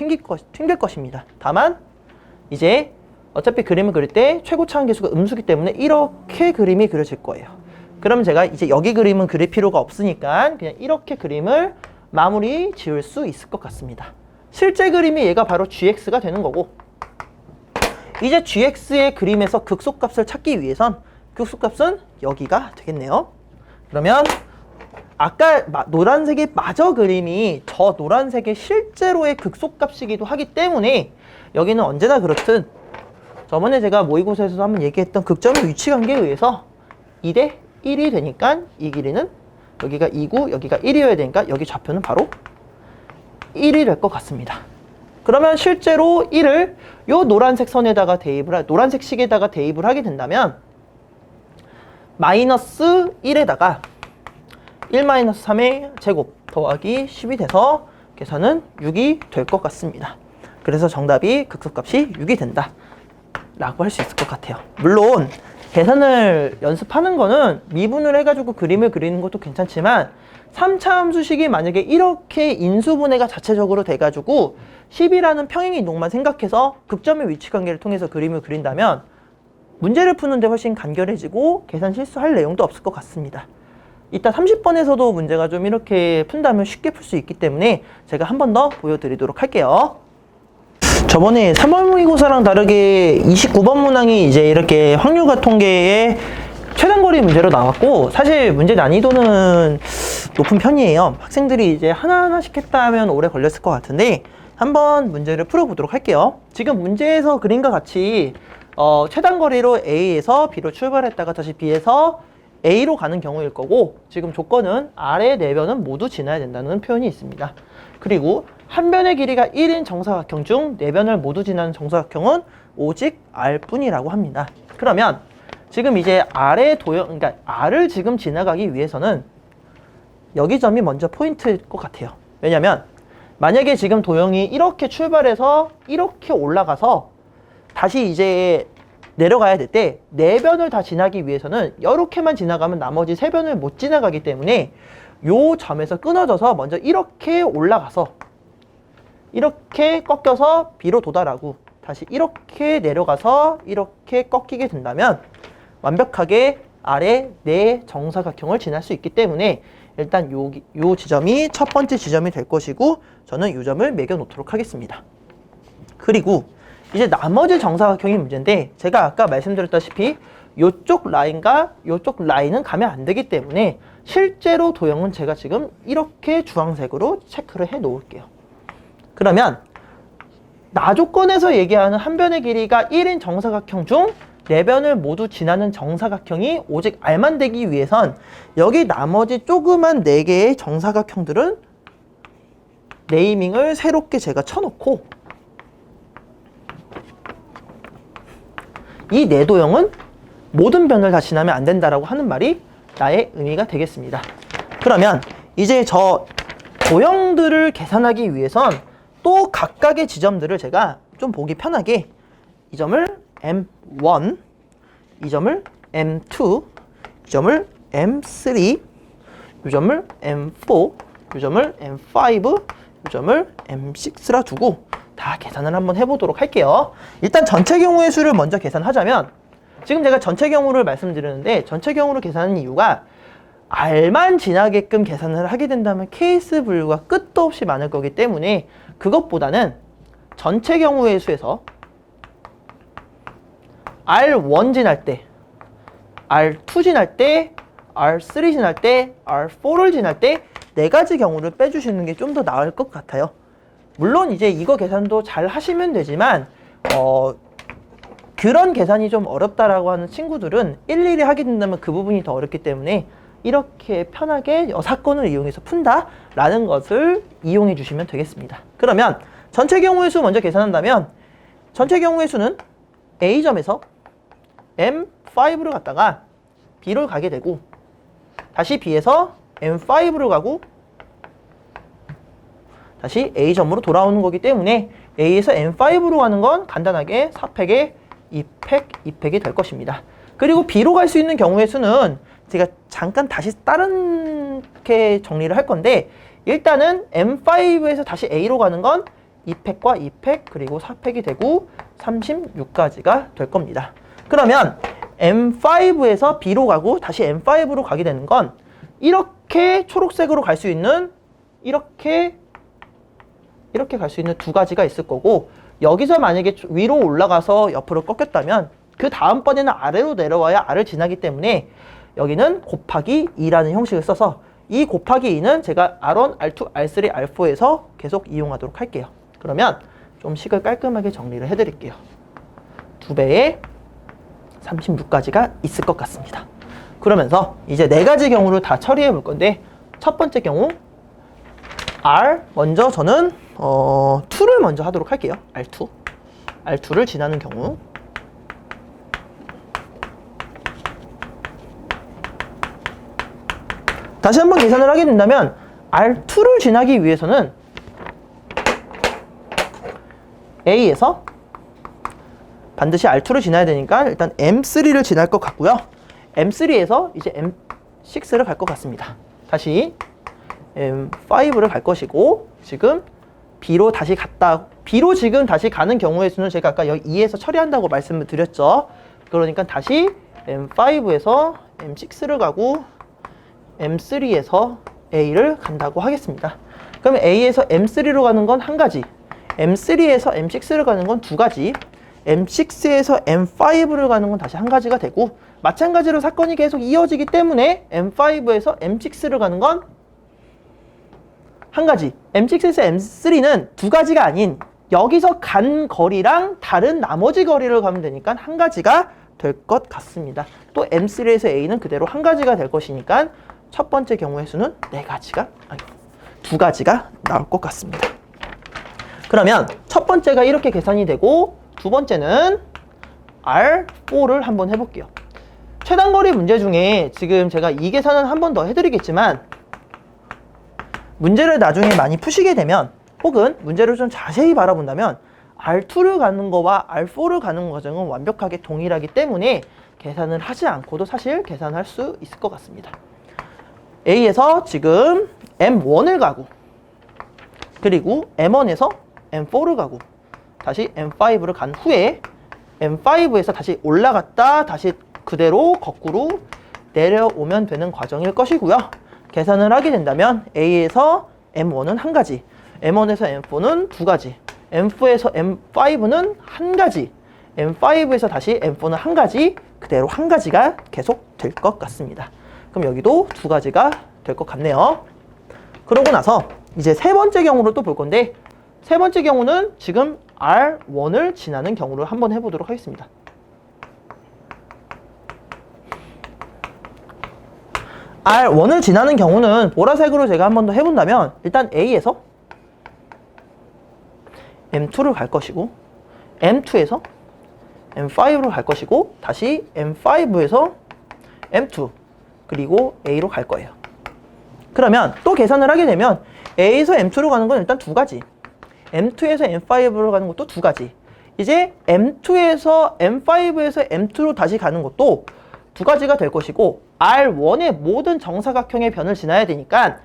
튕길 것입니다. 다만 이제 어차피 그림을 그릴 때 최고차항 계수가 음수기 때문에 이렇게 그림이 그려질 거예요. 그럼 제가 이제 여기 그림은 그릴 필요가 없으니까 그냥 이렇게 그림을 마무리 지을 수 있을 것 같습니다. 실제 그림이 얘가 바로 gx가 되는 거고 이제 gx의 그림에서 극소값을 찾기 위해선 극소값은 여기가 되겠네요. 그러면 아까 노란색의 마저 그림이 저 노란색의 실제로의 극소값이기도 하기 때문에 여기는 언제나 그렇듯 저번에 제가 모의고사에서도 한번 얘기했던 극점의 위치관계에 의해서 2대 1이 되니까 이 길이는 여기가 2고 여기가 1이어야 되니까 여기 좌표는 바로 1이 될 것 같습니다. 그러면 실제로 1을 요 노란색 선에다가 노란색 식에다가 대입을 하게 된다면 마이너스 1에다가 1-3의 제곱 더하기 10이 돼서 계산은 6이 될 것 같습니다. 그래서 정답이 극소값이 6이 된다 라고 할 수 있을 것 같아요. 물론 계산을 연습하는 거는 미분을 해가지고 그림을 그리는 것도 괜찮지만 3차 함수식이 만약에 이렇게 인수분해가 자체적으로 돼가지고 10이라는 평행 이동만 생각해서 극점의 위치관계를 통해서 그림을 그린다면 문제를 푸는데 훨씬 간결해지고 계산 실수할 내용도 없을 것 같습니다. 이따 30번에서도 문제가 좀 이렇게 푼다면 쉽게 풀 수 있기 때문에 제가 한 번 더 보여드리도록 할게요. 저번에 3월 모의고사랑 다르게 29번 문항이 이제 이렇게 확률과 통계의 최단거리 문제로 나왔고 사실 문제 난이도는 높은 편이에요. 학생들이 이제 하나하나씩 했다 하면 오래 걸렸을 것 같은데 한번 문제를 풀어보도록 할게요. 지금 문제에서 그림과 같이 최단거리로 A에서 B로 출발했다가 다시 B에서 A로 가는 경우일 거고 지금 조건은 아래 네 변은 모두 지나야 된다는 표현이 있습니다. 그리고 한 변의 길이가 1인 정사각형 중 네 변을 모두 지나는 정사각형은 오직 R뿐이라고 합니다. 그러면 지금 이제 R의 그러니까 R을 지금 지나가기 위해서는 여기 점이 먼저 포인트일 것 같아요. 왜냐면 만약에 지금 도형이 이렇게 출발해서 이렇게 올라가서 다시 이제 내려가야 될 때 네 변을 다 지나기 위해서는 이렇게만 지나가면 나머지 세 변을 못 지나가기 때문에 요 점에서 끊어져서 먼저 이렇게 올라가서 이렇게 꺾여서 B로 도달하고 다시 이렇게 내려가서 이렇게 꺾이게 된다면 완벽하게 아래 네 정사각형을 지날 수 있기 때문에 일단 요 지점이 첫 번째 지점이 될 것이고 저는 이 점을 매겨 놓도록 하겠습니다. 그리고 이제 나머지 정사각형이 문제인데 제가 아까 말씀드렸다시피 요쪽 라인과 요쪽 라인은 가면 안 되기 때문에 실제로 도형은 제가 지금 이렇게 주황색으로 체크를 해 놓을게요. 그러면 나조건에서 얘기하는 한 변의 길이가 1인 정사각형 중 네 변을 모두 지나는 정사각형이 오직 R만 되기 위해선 여기 나머지 조그만 4개의 정사각형들은 네이밍을 새롭게 제가 쳐놓고 이 내도형은 모든 변을 다 지나면 안 된다라고 하는 말이 나의 의미가 되겠습니다. 그러면 이제 저 도형들을 계산하기 위해선 또 각각의 지점들을 제가 좀 보기 편하게 이 점을 M1, 이 점을 M2, 이 점을 M3, 이 점을 M4, 이 점을 M5, 이 점을 M6라 두고 다 계산을 한번 해보도록 할게요. 일단 전체 경우의 수를 먼저 계산하자면 지금 제가 전체 경우를 말씀드렸는데 전체 경우를 계산하는 이유가 R만 지나게끔 계산을 하게 된다면 케이스 분류가 끝도 없이 많을 거기 때문에 그것보다는 전체 경우의 수에서 R1 지날 때, R2 지날 때, R3 지날 때, R4를 지날 때 네 가지 경우를 빼주시는 게 좀 더 나을 것 같아요. 물론 이제 이거 계산도 잘 하시면 되지만 그런 계산이 좀 어렵다라고 하는 친구들은 일일이 하게 된다면 그 부분이 더 어렵기 때문에 이렇게 편하게 사건을 이용해서 푼다라는 것을 이용해 주시면 되겠습니다. 그러면 전체 경우의 수 먼저 계산한다면 전체 경우의 수는 A점에서 M5를 갔다가 B를 가게 되고 다시 B에서 M5를 가고 다시 A점으로 돌아오는 거기 때문에 A에서 M5로 가는 건 간단하게 4팩에 2팩, 2팩이 될 것입니다. 그리고 B로 갈 수 있는 경우의 수는 제가 잠깐 다시 다른 게 정리를 할 건데 일단은 M5에서 다시 A로 가는 건 2팩과 2팩 그리고 4팩이 되고 36까지가 될 겁니다. 그러면 M5에서 B로 가고 다시 M5로 가게 되는 건 이렇게 초록색으로 갈 수 있는 이렇게 갈 수 있는 두 가지가 있을 거고 여기서 만약에 위로 올라가서 옆으로 꺾였다면 그 다음번에는 아래로 내려와야 R을 지나기 때문에 여기는 곱하기 2라는 형식을 써서 이 곱하기 2는 제가 R1, R2, R3, R4에서 계속 이용하도록 할게요. 그러면 좀 식을 깔끔하게 정리를 해드릴게요. 2배에 36까지가 있을 것 같습니다. 그러면서 이제 네 가지 경우를 다 처리해 볼 건데 첫 번째 경우 R 먼저 저는 2를 먼저 하도록 할게요. R2를 지나는 경우 다시 한번 계산을 하게 된다면 R2를 지나기 위해서는 A에서 반드시 R2를 지나야 되니까 일단 M3를 지날 것 같고요. M3에서 이제 M6를 갈 것 같습니다. 다시 M5를 갈 것이고 지금 B로 다시 갔다 B로 지금 다시 가는 경우의 수는 제가 아까 여기 2에서 처리한다고 말씀을 드렸죠. 그러니까 다시 M5에서 M6를 가고 M3에서 A를 간다고 하겠습니다. 그러면 A에서 M3로 가는 건 한 가지, M3에서 M6를 가는 건 두 가지, M6에서 M5를 가는 건 다시 한 가지가 되고 마찬가지로 사건이 계속 이어지기 때문에 M5에서 M6를 가는 건 한 가지, M6에서 M3는 두 가지가 아닌 여기서 간 거리랑 다른 나머지 거리를 가면 되니까 한 가지가 될 것 같습니다. 또 M3에서 A는 그대로 한 가지가 될 것이니까 첫 번째 경우의 수는 두 가지가 나올 것 같습니다. 그러면 첫 번째가 이렇게 계산이 되고 두 번째는 R4를 한번 해볼게요. 최단거리 문제 중에 지금 제가 이 계산은 한 번 더 해드리겠지만 문제를 나중에 많이 푸시게 되면 혹은 문제를 좀 자세히 바라본다면 R2를 가는 거와 R4를 가는 과정은 완벽하게 동일하기 때문에 계산을 하지 않고도 사실 계산할 수 있을 것 같습니다. A에서 지금 M1을 가고 그리고 M1에서 M4를 가고 다시 M5를 간 후에 M5에서 다시 올라갔다 다시 그대로 거꾸로 내려오면 되는 과정일 것이고요. 계산을 하게 된다면 A에서 M1은 한 가지, M1에서 M4는 두 가지, M4에서 M5는 한 가지, M5에서 다시 M4는 한 가지, 그대로 한 가지가 계속 될 것 같습니다. 그럼 여기도 두 가지가 될 것 같네요. 그러고 나서 이제 세 번째 경우로 또 볼 건데 세 번째 경우는 지금 R1을 지나는 경우를 한번 해보도록 하겠습니다. R1을 지나는 경우는 보라색으로 제가 한 번 더 해본다면 일단 A에서 M2를 갈 것이고 M2에서 M5로 갈 것이고 다시 M5에서 M2 그리고 A로 갈 거예요. 그러면 또 계산을 하게 되면 A에서 M2로 가는 건 일단 두 가지, M2에서 M5로 가는 것도 두 가지, 이제 M2에서 M5에서 M2로 다시 가는 것도 두 가지가 될 것이고, R1의 모든 정사각형의 변을 지나야 되니까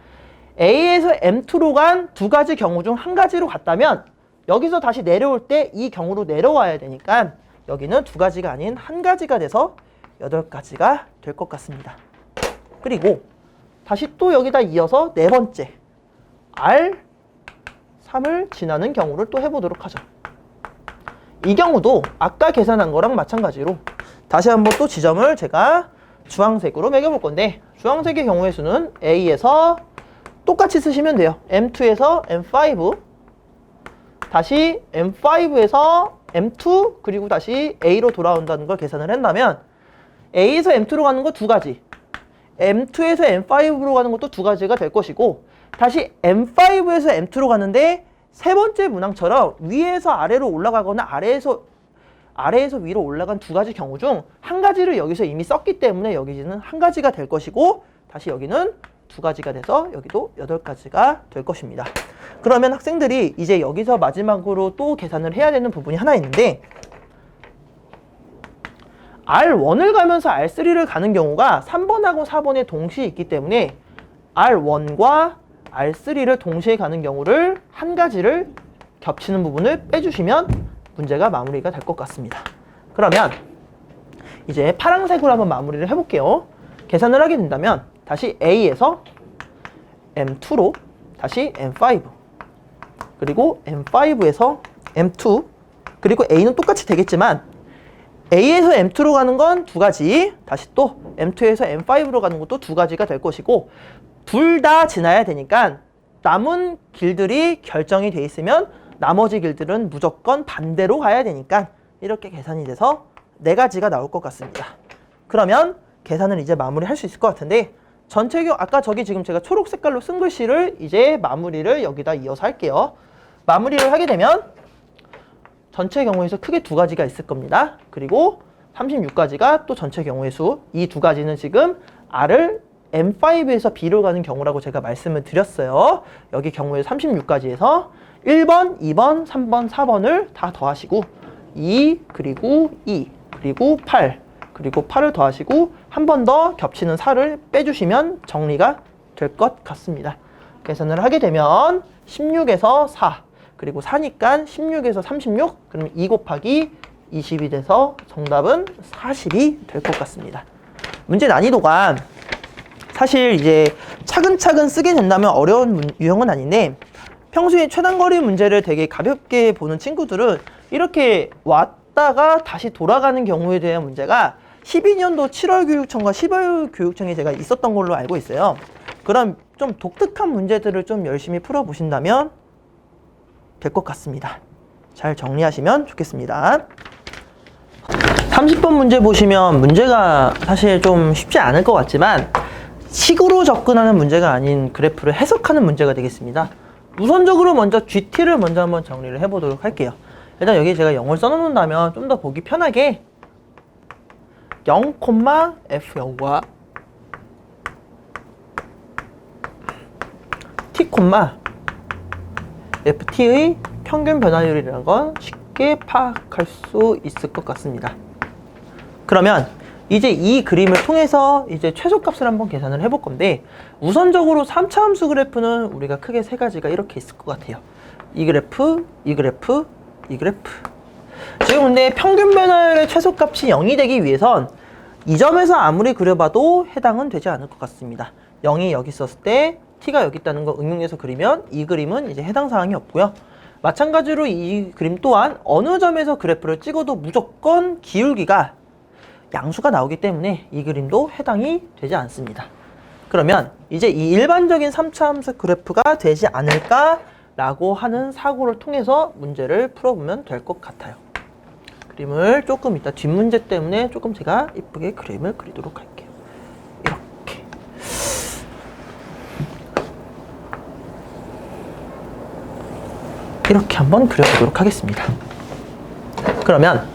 A에서 M2로 간 두 가지 경우 중 한 가지로 갔다면 여기서 다시 내려올 때 이 경우로 내려와야 되니까 여기는 두 가지가 아닌 한 가지가 돼서 8가지가 될 것 같습니다. 그리고 다시 또 여기다 이어서 네 번째 R3을 지나는 경우를 또 해보도록 하죠. 이 경우도 아까 계산한 거랑 마찬가지로 다시 한번 또 지점을 제가 주황색으로 매겨볼 건데, 주황색의 경우의 수는 A에서 똑같이 쓰시면 돼요. M2에서 M5, 다시 M5에서 M2, 그리고 다시 A로 돌아온다는 걸 계산을 한다면 A에서 M2로 가는 거 두 가지, M2에서 M5로 가는 것도 두 가지가 될 것이고, 다시 M5에서 M2로 가는데 세 번째 문항처럼 위에서 아래로 올라가거나 아래에서 위로 올라간 두 가지 경우 중 한 가지를 여기서 이미 썼기 때문에 여기는 한 가지가 될 것이고, 다시 여기는 두 가지가 돼서 여기도 8가지가 될 것입니다. 그러면 학생들이 이제 여기서 마지막으로 또 계산을 해야 되는 부분이 하나 있는데, R1을 가면서 R3를 가는 경우가 3번하고 4번에 동시에 있기 때문에 R1과 R3를 동시에 가는 경우를 한 가지를 겹치는 부분을 빼주시면 문제가 마무리가 될 것 같습니다. 그러면 이제 파란색으로 한번 마무리를 해볼게요. 계산을 하게 된다면 다시 A에서 M2로 다시 M5, 그리고 M5에서 M2, 그리고 A는 똑같이 되겠지만 A에서 M2로 가는 건 두 가지, 다시 또 M2에서 M5로 가는 것도 두 가지가 될 것이고, 둘 다 지나야 되니까 남은 길들이 결정이 돼 있으면 나머지 길들은 무조건 반대로 가야 되니까 이렇게 계산이 돼서 네 가지가 나올 것 같습니다. 그러면 계산을 이제 마무리할 수 있을 것 같은데, 아까 저기 지금 제가 초록 색깔로 쓴 글씨를 이제 마무리를 여기다 이어서 할게요. 마무리를 하게 되면 전체 경우의 수 크게 두 가지가 있을 겁니다. 그리고 36가지가 또 전체 경우의 수, 이 두 가지는 지금 R을 M5에서 B로 가는 경우라고 제가 말씀을 드렸어요. 여기 경우에 36가지에서 1번, 2번, 3번, 4번을 다 더하시고 2, 그리고 2, 그리고 8, 그리고 8을 더하시고 한 번 더 겹치는 4를 빼주시면 정리가 될 것 같습니다. 계산을 하게 되면 16에서 4, 그리고 4니까 16에서 36, 그럼 2 곱하기 20이 돼서 정답은 40이 될 것 같습니다. 문제 난이도가 사실 이제 차근차근 쓰게 된다면 어려운 유형은 아닌데, 평소에 최단거리 문제를 되게 가볍게 보는 친구들은 이렇게 왔다가 다시 돌아가는 경우에 대한 문제가 12년도 7월 교육청과 10월 교육청에 제가 있었던 걸로 알고 있어요. 그럼 좀 독특한 문제들을 좀 열심히 풀어보신다면 될 것 같습니다. 잘 정리하시면 좋겠습니다. 30번 문제 보시면 문제가 사실 좀 쉽지 않을 것 같지만 식으로 접근하는 문제가 아닌 그래프를 해석하는 문제가 되겠습니다. 우선적으로 먼저 GT를 먼저 한번 정리를 해보도록 할게요. 일단 여기 제가 0을 써놓는다면 좀 더 보기 편하게 0, F0과 T, FT의 평균 변화율이라는 건 쉽게 파악할 수 있을 것 같습니다. 그러면 이제 이 그림을 통해서 이제 최소값을 한번 계산을 해볼 건데, 우선적으로 3차 함수 그래프는 우리가 크게 세 가지가 이렇게 있을 것 같아요. 이 그래프, 이 그래프, 이 그래프. 지금 근데 평균 변화율의 최소값이 0이 되기 위해선 이 점에서 아무리 그려봐도 해당은 되지 않을 것 같습니다. 0이 여기 있었을 때 t가 여기 있다는 거 응용해서 그리면 이 그림은 이제 해당 사항이 없고요. 마찬가지로 이 그림 또한 어느 점에서 그래프를 찍어도 무조건 기울기가 양수가 나오기 때문에 이 그림도 해당이 되지 않습니다. 그러면 이제 이 일반적인 3차 함수 그래프가 되지 않을까라고 하는 사고를 통해서 문제를 풀어보면 될 것 같아요. 그림을 조금 이따 뒷문제 때문에 조금 제가 이쁘게 그림을 그리도록 할게요. 이렇게 한번 그려보도록 하겠습니다. 그러면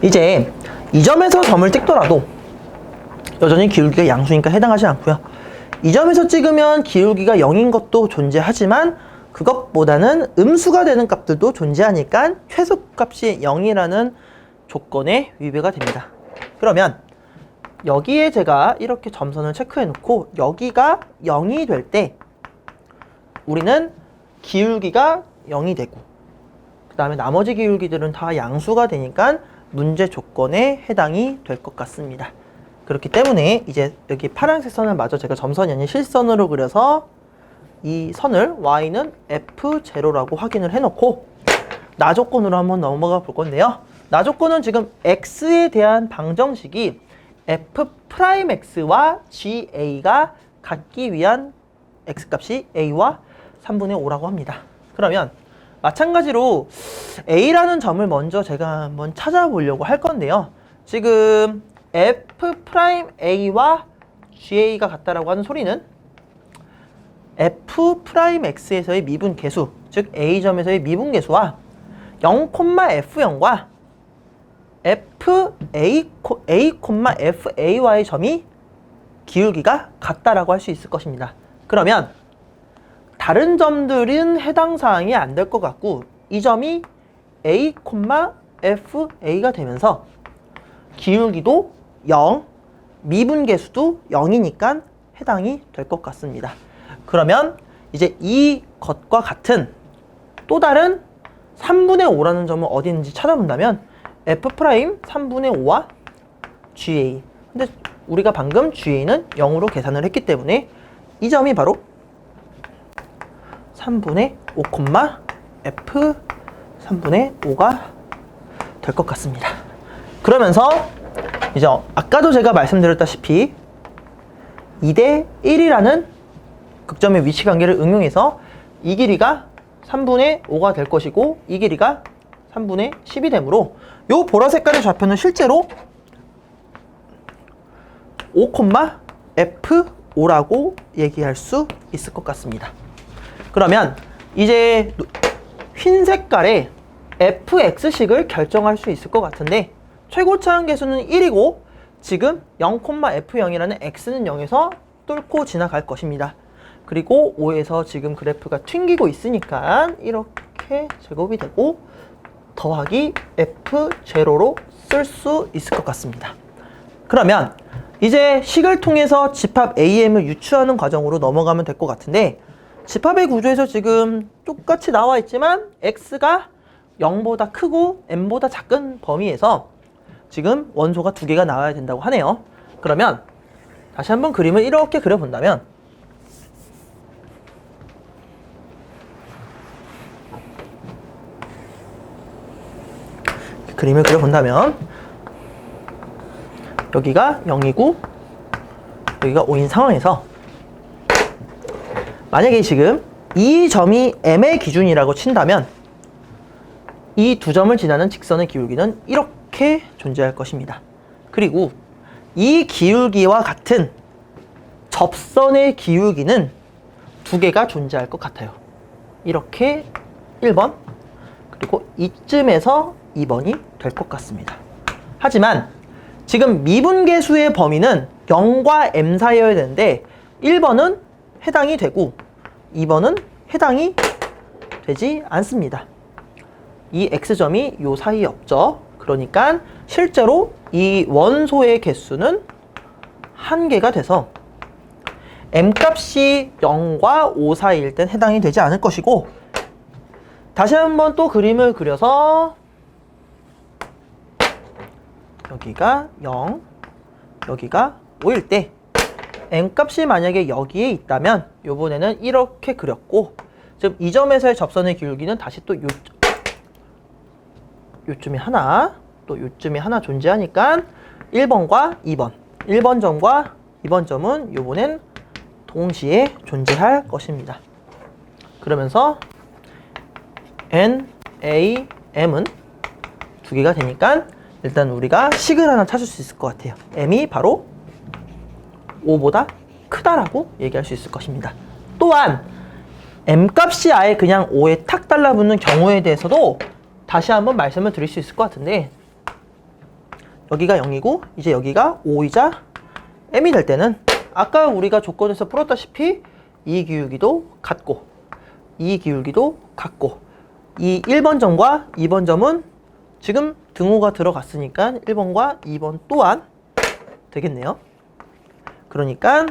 이제 이 점에서 점을 찍더라도 여전히 기울기가 양수니까 해당하지 않고요. 이 점에서 찍으면 기울기가 0인 것도 존재하지만 그것보다는 음수가 되는 값들도 존재하니까 최소값이 0이라는 조건에 위배가 됩니다. 그러면 여기에 제가 이렇게 점선을 체크해 놓고 여기가 0이 될 때 우리는 기울기가 0이 되고 그 다음에 나머지 기울기들은 다 양수가 되니까 문제 조건에 해당이 될 것 같습니다. 그렇기 때문에 이제 여기 파란색 선을 마저 제가 점선이 아닌 실선으로 그려서 이 선을 y는 f0라고 확인을 해놓고 나 조건으로 한번 넘어가 볼 건데요. 나 조건은 지금 x에 대한 방정식이 f'x와 ga가 같기 위한 x값이 a와 3분의 5라고 합니다. 그러면 마찬가지로 a라는 점을 먼저 제가 한번 찾아보려고 할 건데요. 지금 f'a와 ga가 같다라고 하는 소리는 f'x에서의 미분계수, 즉 a점에서의 미분계수와 0,f0과 fa'a의 점이 기울기가 같다라고 할 수 있을 것입니다. 그러면 다른 점들은 해당 사항이 안 될 것 같고 이 점이 a,fa가 되면서 기울기도 0, 미분계수도 0이니까 해당이 될 것 같습니다. 그러면 이제 이 것과 같은 또 다른 3분의 5라는 점은 어디 있는지 찾아본다면 f' 3분의 5와 ga. 근데 우리가 방금 ga는 0으로 계산을 했기 때문에 이 점이 바로 3분의 5, f 3분의 5가 될 것 같습니다. 그러면서 이제 아까도 제가 말씀드렸다시피 2대 1이라는 극점의 위치 관계를 응용해서 이 길이가 3분의 5가 될 것이고 이 길이가 3분의 10이 되므로 요 보라 색깔의 좌표는 실제로 5,f5라고 얘기할 수 있을 것 같습니다. 그러면 이제 흰 색깔의 fx식을 결정할 수 있을 것 같은데 최고차항 계수는 1이고 지금 0,f0이라는 x는 0에서 뚫고 지나갈 것입니다. 그리고 5에서 지금 그래프가 튕기고 있으니까 이렇게 제곱이 되고 더하기 f0로 쓸 수 있을 것 같습니다. 그러면 이제 식을 통해서 집합 AM을 유추하는 과정으로 넘어가면 될 것 같은데 집합의 구조에서 지금 똑같이 나와 있지만 x가 0보다 크고 m보다 작은 범위에서 지금 원소가 두 개가 나와야 된다고 하네요. 그러면 다시 한번 그림을 이렇게 그려본다면 여기가 0이고 여기가 5인 상황에서 만약에 지금 이 점이 m의 기준이라고 친다면 이 두 점을 지나는 직선의 기울기는 이렇게 존재할 것입니다. 그리고 이 기울기와 같은 접선의 기울기는 두 개가 존재할 것 같아요. 이렇게 1번 그리고 이쯤에서 2번이 될 것 같습니다. 하지만 지금 미분계수의 범위는 0과 m 사이여야 되는데 1번은 해당이 되고 2번은 해당이 되지 않습니다. 이 x점이 요 사이에 없죠. 그러니까 실제로 이 원소의 개수는 1개가 돼서 m값이 0과 5 사이일 땐 해당이 되지 않을 것이고 다시 한번 또 그림을 그려서 여기가 0, 여기가 5일 때 m값이 만약에 여기에 있다면 요번에는 이렇게 그렸고 지금 이 점에서의 접선의 기울기는 다시 또 요쯤에 하나 또 요쯤에 하나 존재하니까 1번과 2번 1번 점과 2번 점은 요번엔 동시에 존재할 것입니다. 그러면서 n, a, m은 두 개가 되니까 일단 우리가 식을 하나 찾을 수 있을 것 같아요. m이 바로 5보다 크다라고 얘기할 수 있을 것입니다. 또한 m값이 아예 그냥 5에 탁 달라붙는 경우에 대해서도 다시 한번 말씀을 드릴 수 있을 것 같은데 여기가 0이고 이제 여기가 5이자 m이 될 때는 아까 우리가 조건에서 풀었다시피 이 기울기도 같고 이 기울기도 같고 이 1번 점과 2번 점은 지금 등호가 들어갔으니까 1번과 2번 또한 되겠네요. 그러니까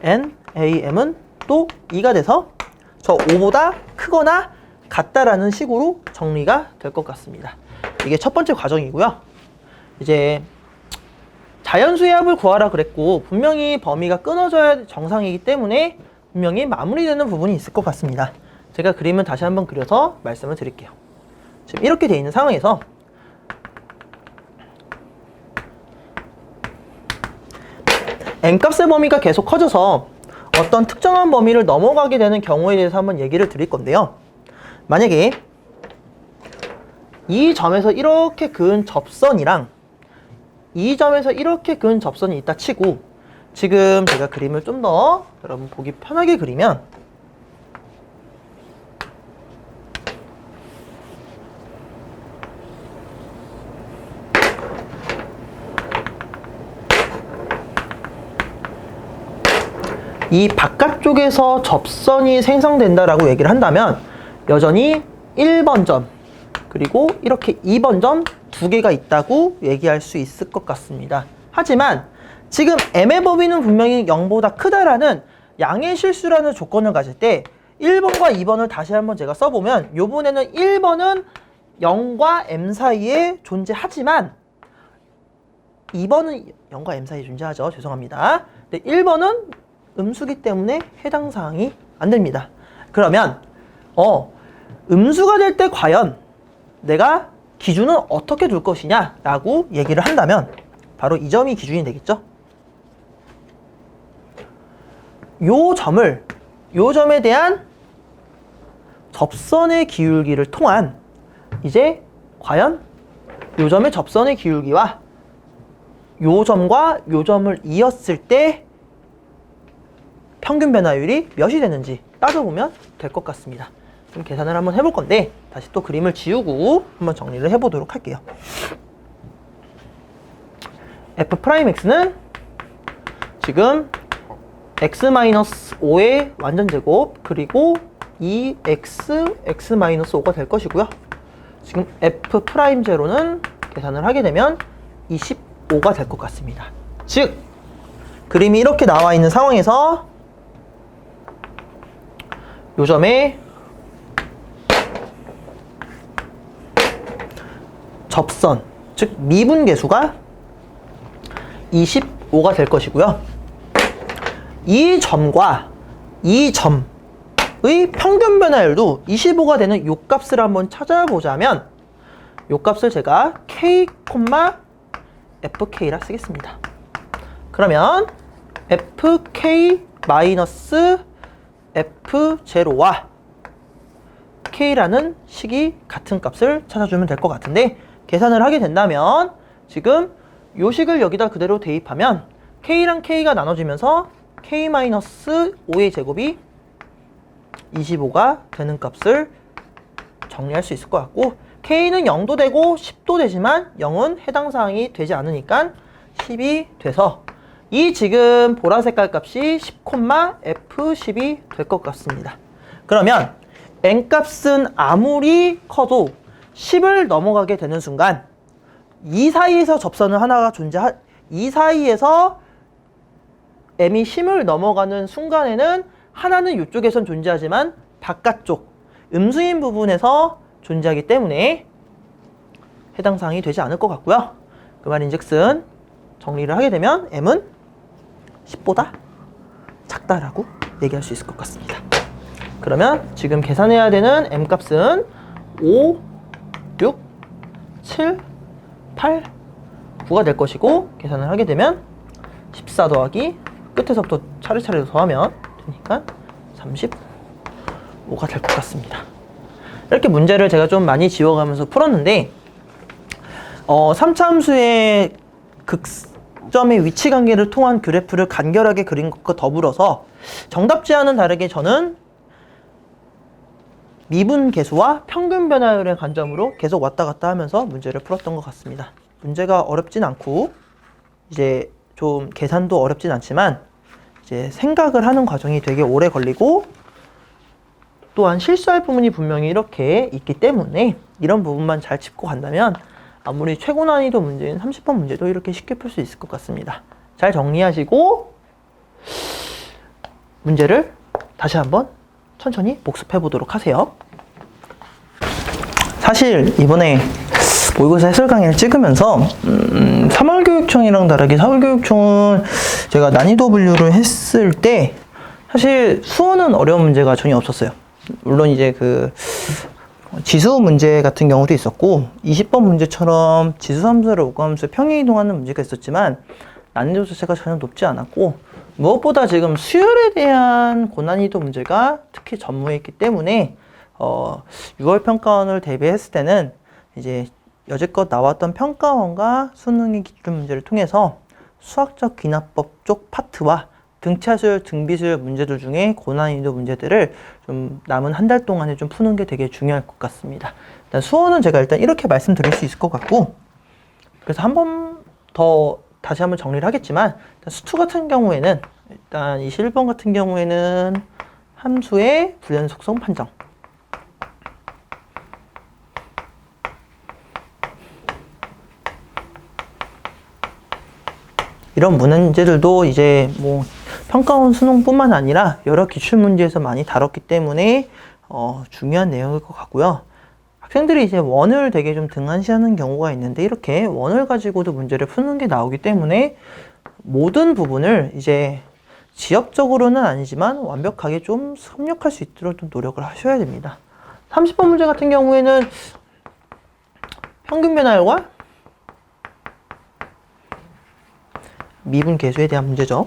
NAM은 또 2가 돼서 저 5보다 크거나 같다라는 식으로 정리가 될 것 같습니다. 이게 첫 번째 과정이고요. 이제 자연수의 합을 구하라 그랬고 분명히 범위가 끊어져야 정상이기 때문에 분명히 마무리되는 부분이 있을 것 같습니다. 제가 그림을 다시 한번 그려서 말씀을 드릴게요. 지금 이렇게 돼 있는 상황에서 n값의 범위가 계속 커져서 어떤 특정한 범위를 넘어가게 되는 경우에 대해서 한번 얘기를 드릴 건데요. 만약에 이 점에서 이렇게 그은 접선이랑 이 점에서 이렇게 그은 접선이 있다 치고 지금 제가 그림을 좀 더 여러분 보기 편하게 그리면 이 바깥쪽에서 접선이 생성된다라고 얘기를 한다면 여전히 1번 점 그리고 이렇게 2번 점 두 개가 있다고 얘기할 수 있을 것 같습니다. 하지만 지금 M의 범위는 분명히 0보다 크다라는 양의 실수라는 조건을 가질 때 1번과 2번을 다시 한번 제가 써보면 요번에는 1번은 0과 M 사이에 존재하지만 2번은 0과 M 사이에 존재하죠. 죄송합니다. 근데 1번은 음수기 때문에 해당 사항이 안 됩니다. 그러면 음수가 될 때 과연 내가 기준은 어떻게 둘 것이냐 라고 얘기를 한다면 바로 이 점이 기준이 되겠죠. 요 점에 대한 접선의 기울기를 통한 이제 과연 요 점의 접선의 기울기와 요 점과 요 점을 이었을 때 평균 변화율이 몇이 되는지 따져보면 될 것 같습니다. 좀 계산을 한번 해볼 건데 다시 또 그림을 지우고 한번 정리를 해보도록 할게요. f'x는 지금 x-5의 완전제곱 그리고 2x, x-5가 될 것이고요. 지금 f'0는 계산을 하게 되면 25가 될 것 같습니다. 즉 그림이 이렇게 나와 있는 상황에서 요 점에 접선, 즉 미분계수가 25가 될 것이고요. 이 점과 이 점의 평균 변화율도 25가 되는 요 값을 한번 찾아보자면 요 값을 제가 k, fk라 쓰겠습니다. 그러면 fk-f0와 k라는 식이 같은 값을 찾아주면 될 것 같은데 계산을 하게 된다면 지금 요 식을 여기다 그대로 대입하면 k랑 k가 나눠지면서 k-5의 제곱이 25가 되는 값을 정리할 수 있을 것 같고 k는 0도 되고 10도 되지만 0은 해당 사항이 되지 않으니까 10이 돼서 이 지금 보라색깔 값이 10,f10이 될 것 같습니다. 그러면 n값은 아무리 커도 10을 넘어가게 되는 순간 이 사이에서 접선은 하나가 이 사이에서 m이 10을 넘어가는 순간에는 하나는 이쪽에선 존재하지만 바깥쪽 음수인 부분에서 존재하기 때문에 해당 사항이 되지 않을 것 같고요. 그 말인즉슨 정리를 하게 되면 m은 10보다 작다라고 얘기할 수 있을 것 같습니다. 그러면 지금 계산해야 되는 m값은 5, 6, 7, 8, 9가 될 것이고 계산을 하게 되면 14 더하기 끝에서부터 차례차례로 더하면 되니까 35가 될 것 같습니다. 이렇게 문제를 제가 좀 많이 지워가면서 풀었는데 3차 함수의 극점의 위치 관계를 통한 그래프를 간결하게 그린 것과 더불어서 정답지와는 다르게 저는 미분계수와 평균 변화율의 관점으로 계속 왔다 갔다 하면서 문제를 풀었던 것 같습니다. 문제가 어렵진 않고 이제 좀 계산도 어렵진 않지만 이제 생각을 하는 과정이 되게 오래 걸리고 또한 실수할 부분이 분명히 이렇게 있기 때문에 이런 부분만 잘 짚고 간다면 아무리 최고 난이도 문제인 30번 문제도 이렇게 쉽게 풀 수 있을 것 같습니다. 잘 정리하시고 문제를 다시 한번 천천히 복습해 보도록 하세요. 사실 이번에 모의고사 해설 강의를 찍으면서 3월 교육청이랑 다르게 4월 교육청은 제가 난이도 분류를 했을 때 사실 수어는 어려운 문제가 전혀 없었어요. 물론 이제 그 지수 문제 같은 경우도 있었고 20번 문제처럼 지수함수를 오감수에 평행 이동하는 문제가 있었지만 난이도 자체가 전혀 높지 않았고 무엇보다 지금 수열에 대한 고난이도 문제가 특히 전무했기 때문에 6월 평가원을 대비했을 때는 이제 여지껏 나왔던 평가원과 수능의 기출 문제를 통해서 수학적 귀납법 쪽 파트와 등차수열, 등비수열 문제들 중에 고난이도 문제들을 좀 남은 한 달 동안에 좀 푸는 게 되게 중요할 것 같습니다. 일단 수어는 제가 일단 이렇게 말씀드릴 수 있을 것 같고, 그래서 한 번 더 다시 한번 정리를 하겠지만, 수투 같은 경우에는 일단 21번 같은 경우에는 함수의 불연속성 판정. 이런 문제들도 이제 뭐 평가원 수능뿐만 아니라 여러 기출 문제에서 많이 다뤘기 때문에 중요한 내용일 것 같고요. 학생들이 이제 원을 되게 좀 등한시하는 경우가 있는데 이렇게 원을 가지고도 문제를 푸는 게 나오기 때문에 모든 부분을 이제 지역적으로는 아니지만 완벽하게 좀 섭렵할 수 있도록 좀 노력을 하셔야 됩니다. 30번 문제 같은 경우에는 평균 변화율과 미분 계수에 대한 문제죠.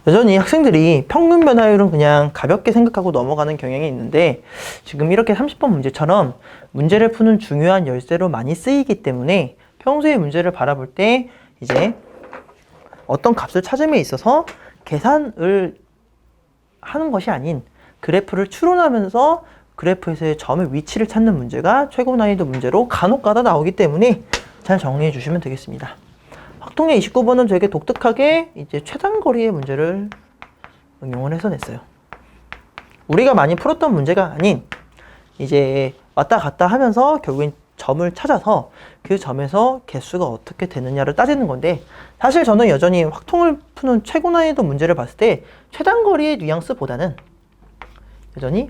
여전히 학생들이 평균 변화율은 그냥 가볍게 생각하고 넘어가는 경향이 있는데 지금 이렇게 30번 문제처럼 문제를 푸는 중요한 열쇠로 많이 쓰이기 때문에 평소에 문제를 바라볼 때 이제 어떤 값을 찾음에 있어서 계산을 하는 것이 아닌 그래프를 추론하면서 그래프에서의 점의 위치를 찾는 문제가 최고 난이도 문제로 간혹가다 나오기 때문에 잘 정리해 주시면 되겠습니다. 확통의 29번은 되게 독특하게 이제 최단거리의 문제를 응용을 해서 냈어요. 우리가 많이 풀었던 문제가 아닌 이제 왔다 갔다 하면서 결국엔 점을 찾아서 그 점에서 개수가 어떻게 되느냐를 따지는 건데 사실 저는 여전히 확통을 푸는 최고 난이도 문제를 봤을 때 최단거리의 뉘앙스보다는 여전히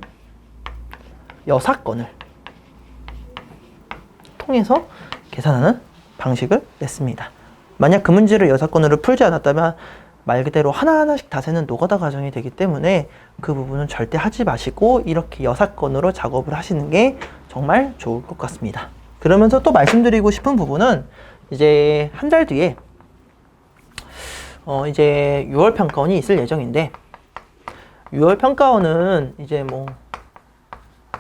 여사건을 통해서 계산하는 방식을 냈습니다. 만약 그 문제를 여사건으로 풀지 않았다면 말 그대로 하나하나씩 다 세는 노가다 과정이 되기 때문에 그 부분은 절대 하지 마시고 이렇게 여사건으로 작업을 하시는 게 정말 좋을 것 같습니다. 그러면서 또 말씀드리고 싶은 부분은 이제 한 달 뒤에 이제 6월 평가원이 있을 예정인데 6월 평가원은 이제 뭐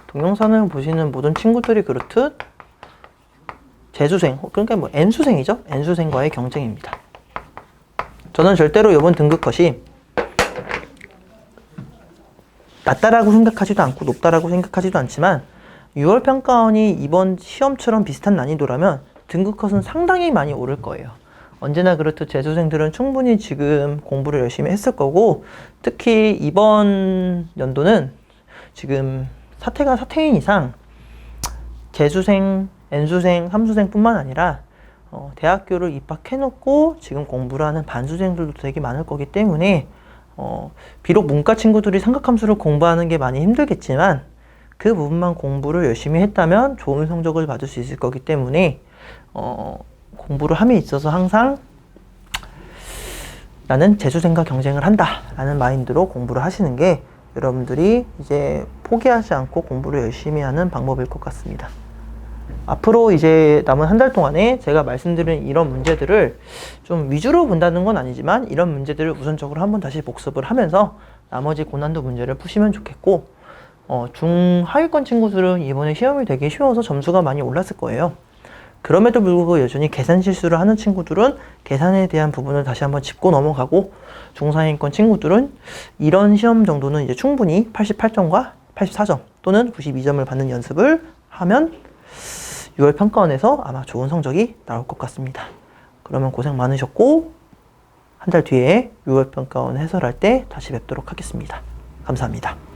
동영상을 보시는 모든 친구들이 그렇듯 재수생, 그러니까 뭐 N수생이죠. N수생과의 경쟁입니다. 저는 절대로 이번 등급컷이 낮다라고 생각하지도 않고 높다라고 생각하지도 않지만 6월 평가원이 이번 시험처럼 비슷한 난이도라면 등급컷은 상당히 많이 오를 거예요. 언제나 그렇듯 재수생들은 충분히 지금 공부를 열심히 했을 거고 특히 이번 연도는 지금 사태가 사태인 이상 재수생, N수생, 함수생 뿐만 아니라 대학교를 입학해놓고 지금 공부를 하는 반수생들도 되게 많을 거기 때문에 비록 문과 친구들이 삼각함수를 공부하는 게 많이 힘들겠지만 그 부분만 공부를 열심히 했다면 좋은 성적을 받을 수 있을 거기 때문에 공부를 함에 있어서 항상 나는 재수생과 경쟁을 한다 라는 마인드로 공부를 하시는 게 여러분들이 이제 포기하지 않고 공부를 열심히 하는 방법일 것 같습니다. 앞으로 이제 남은 한 달 동안에 제가 말씀드린 이런 문제들을 좀 위주로 본다는 건 아니지만 이런 문제들을 우선적으로 한번 다시 복습을 하면서 나머지 고난도 문제를 푸시면 좋겠고 중하위권 친구들은 이번에 시험이 되게 쉬워서 점수가 많이 올랐을 거예요. 그럼에도 불구하고 여전히 계산 실수를 하는 친구들은 계산에 대한 부분을 다시 한번 짚고 넘어가고 중상위권 친구들은 이런 시험 정도는 이제 충분히 88점과 84점 또는 92점을 받는 연습을 하면 6월 평가원에서 아마 좋은 성적이 나올 것 같습니다. 그러면 고생 많으셨고 한 달 뒤에 6월 평가원 해설할 때 다시 뵙도록 하겠습니다. 감사합니다.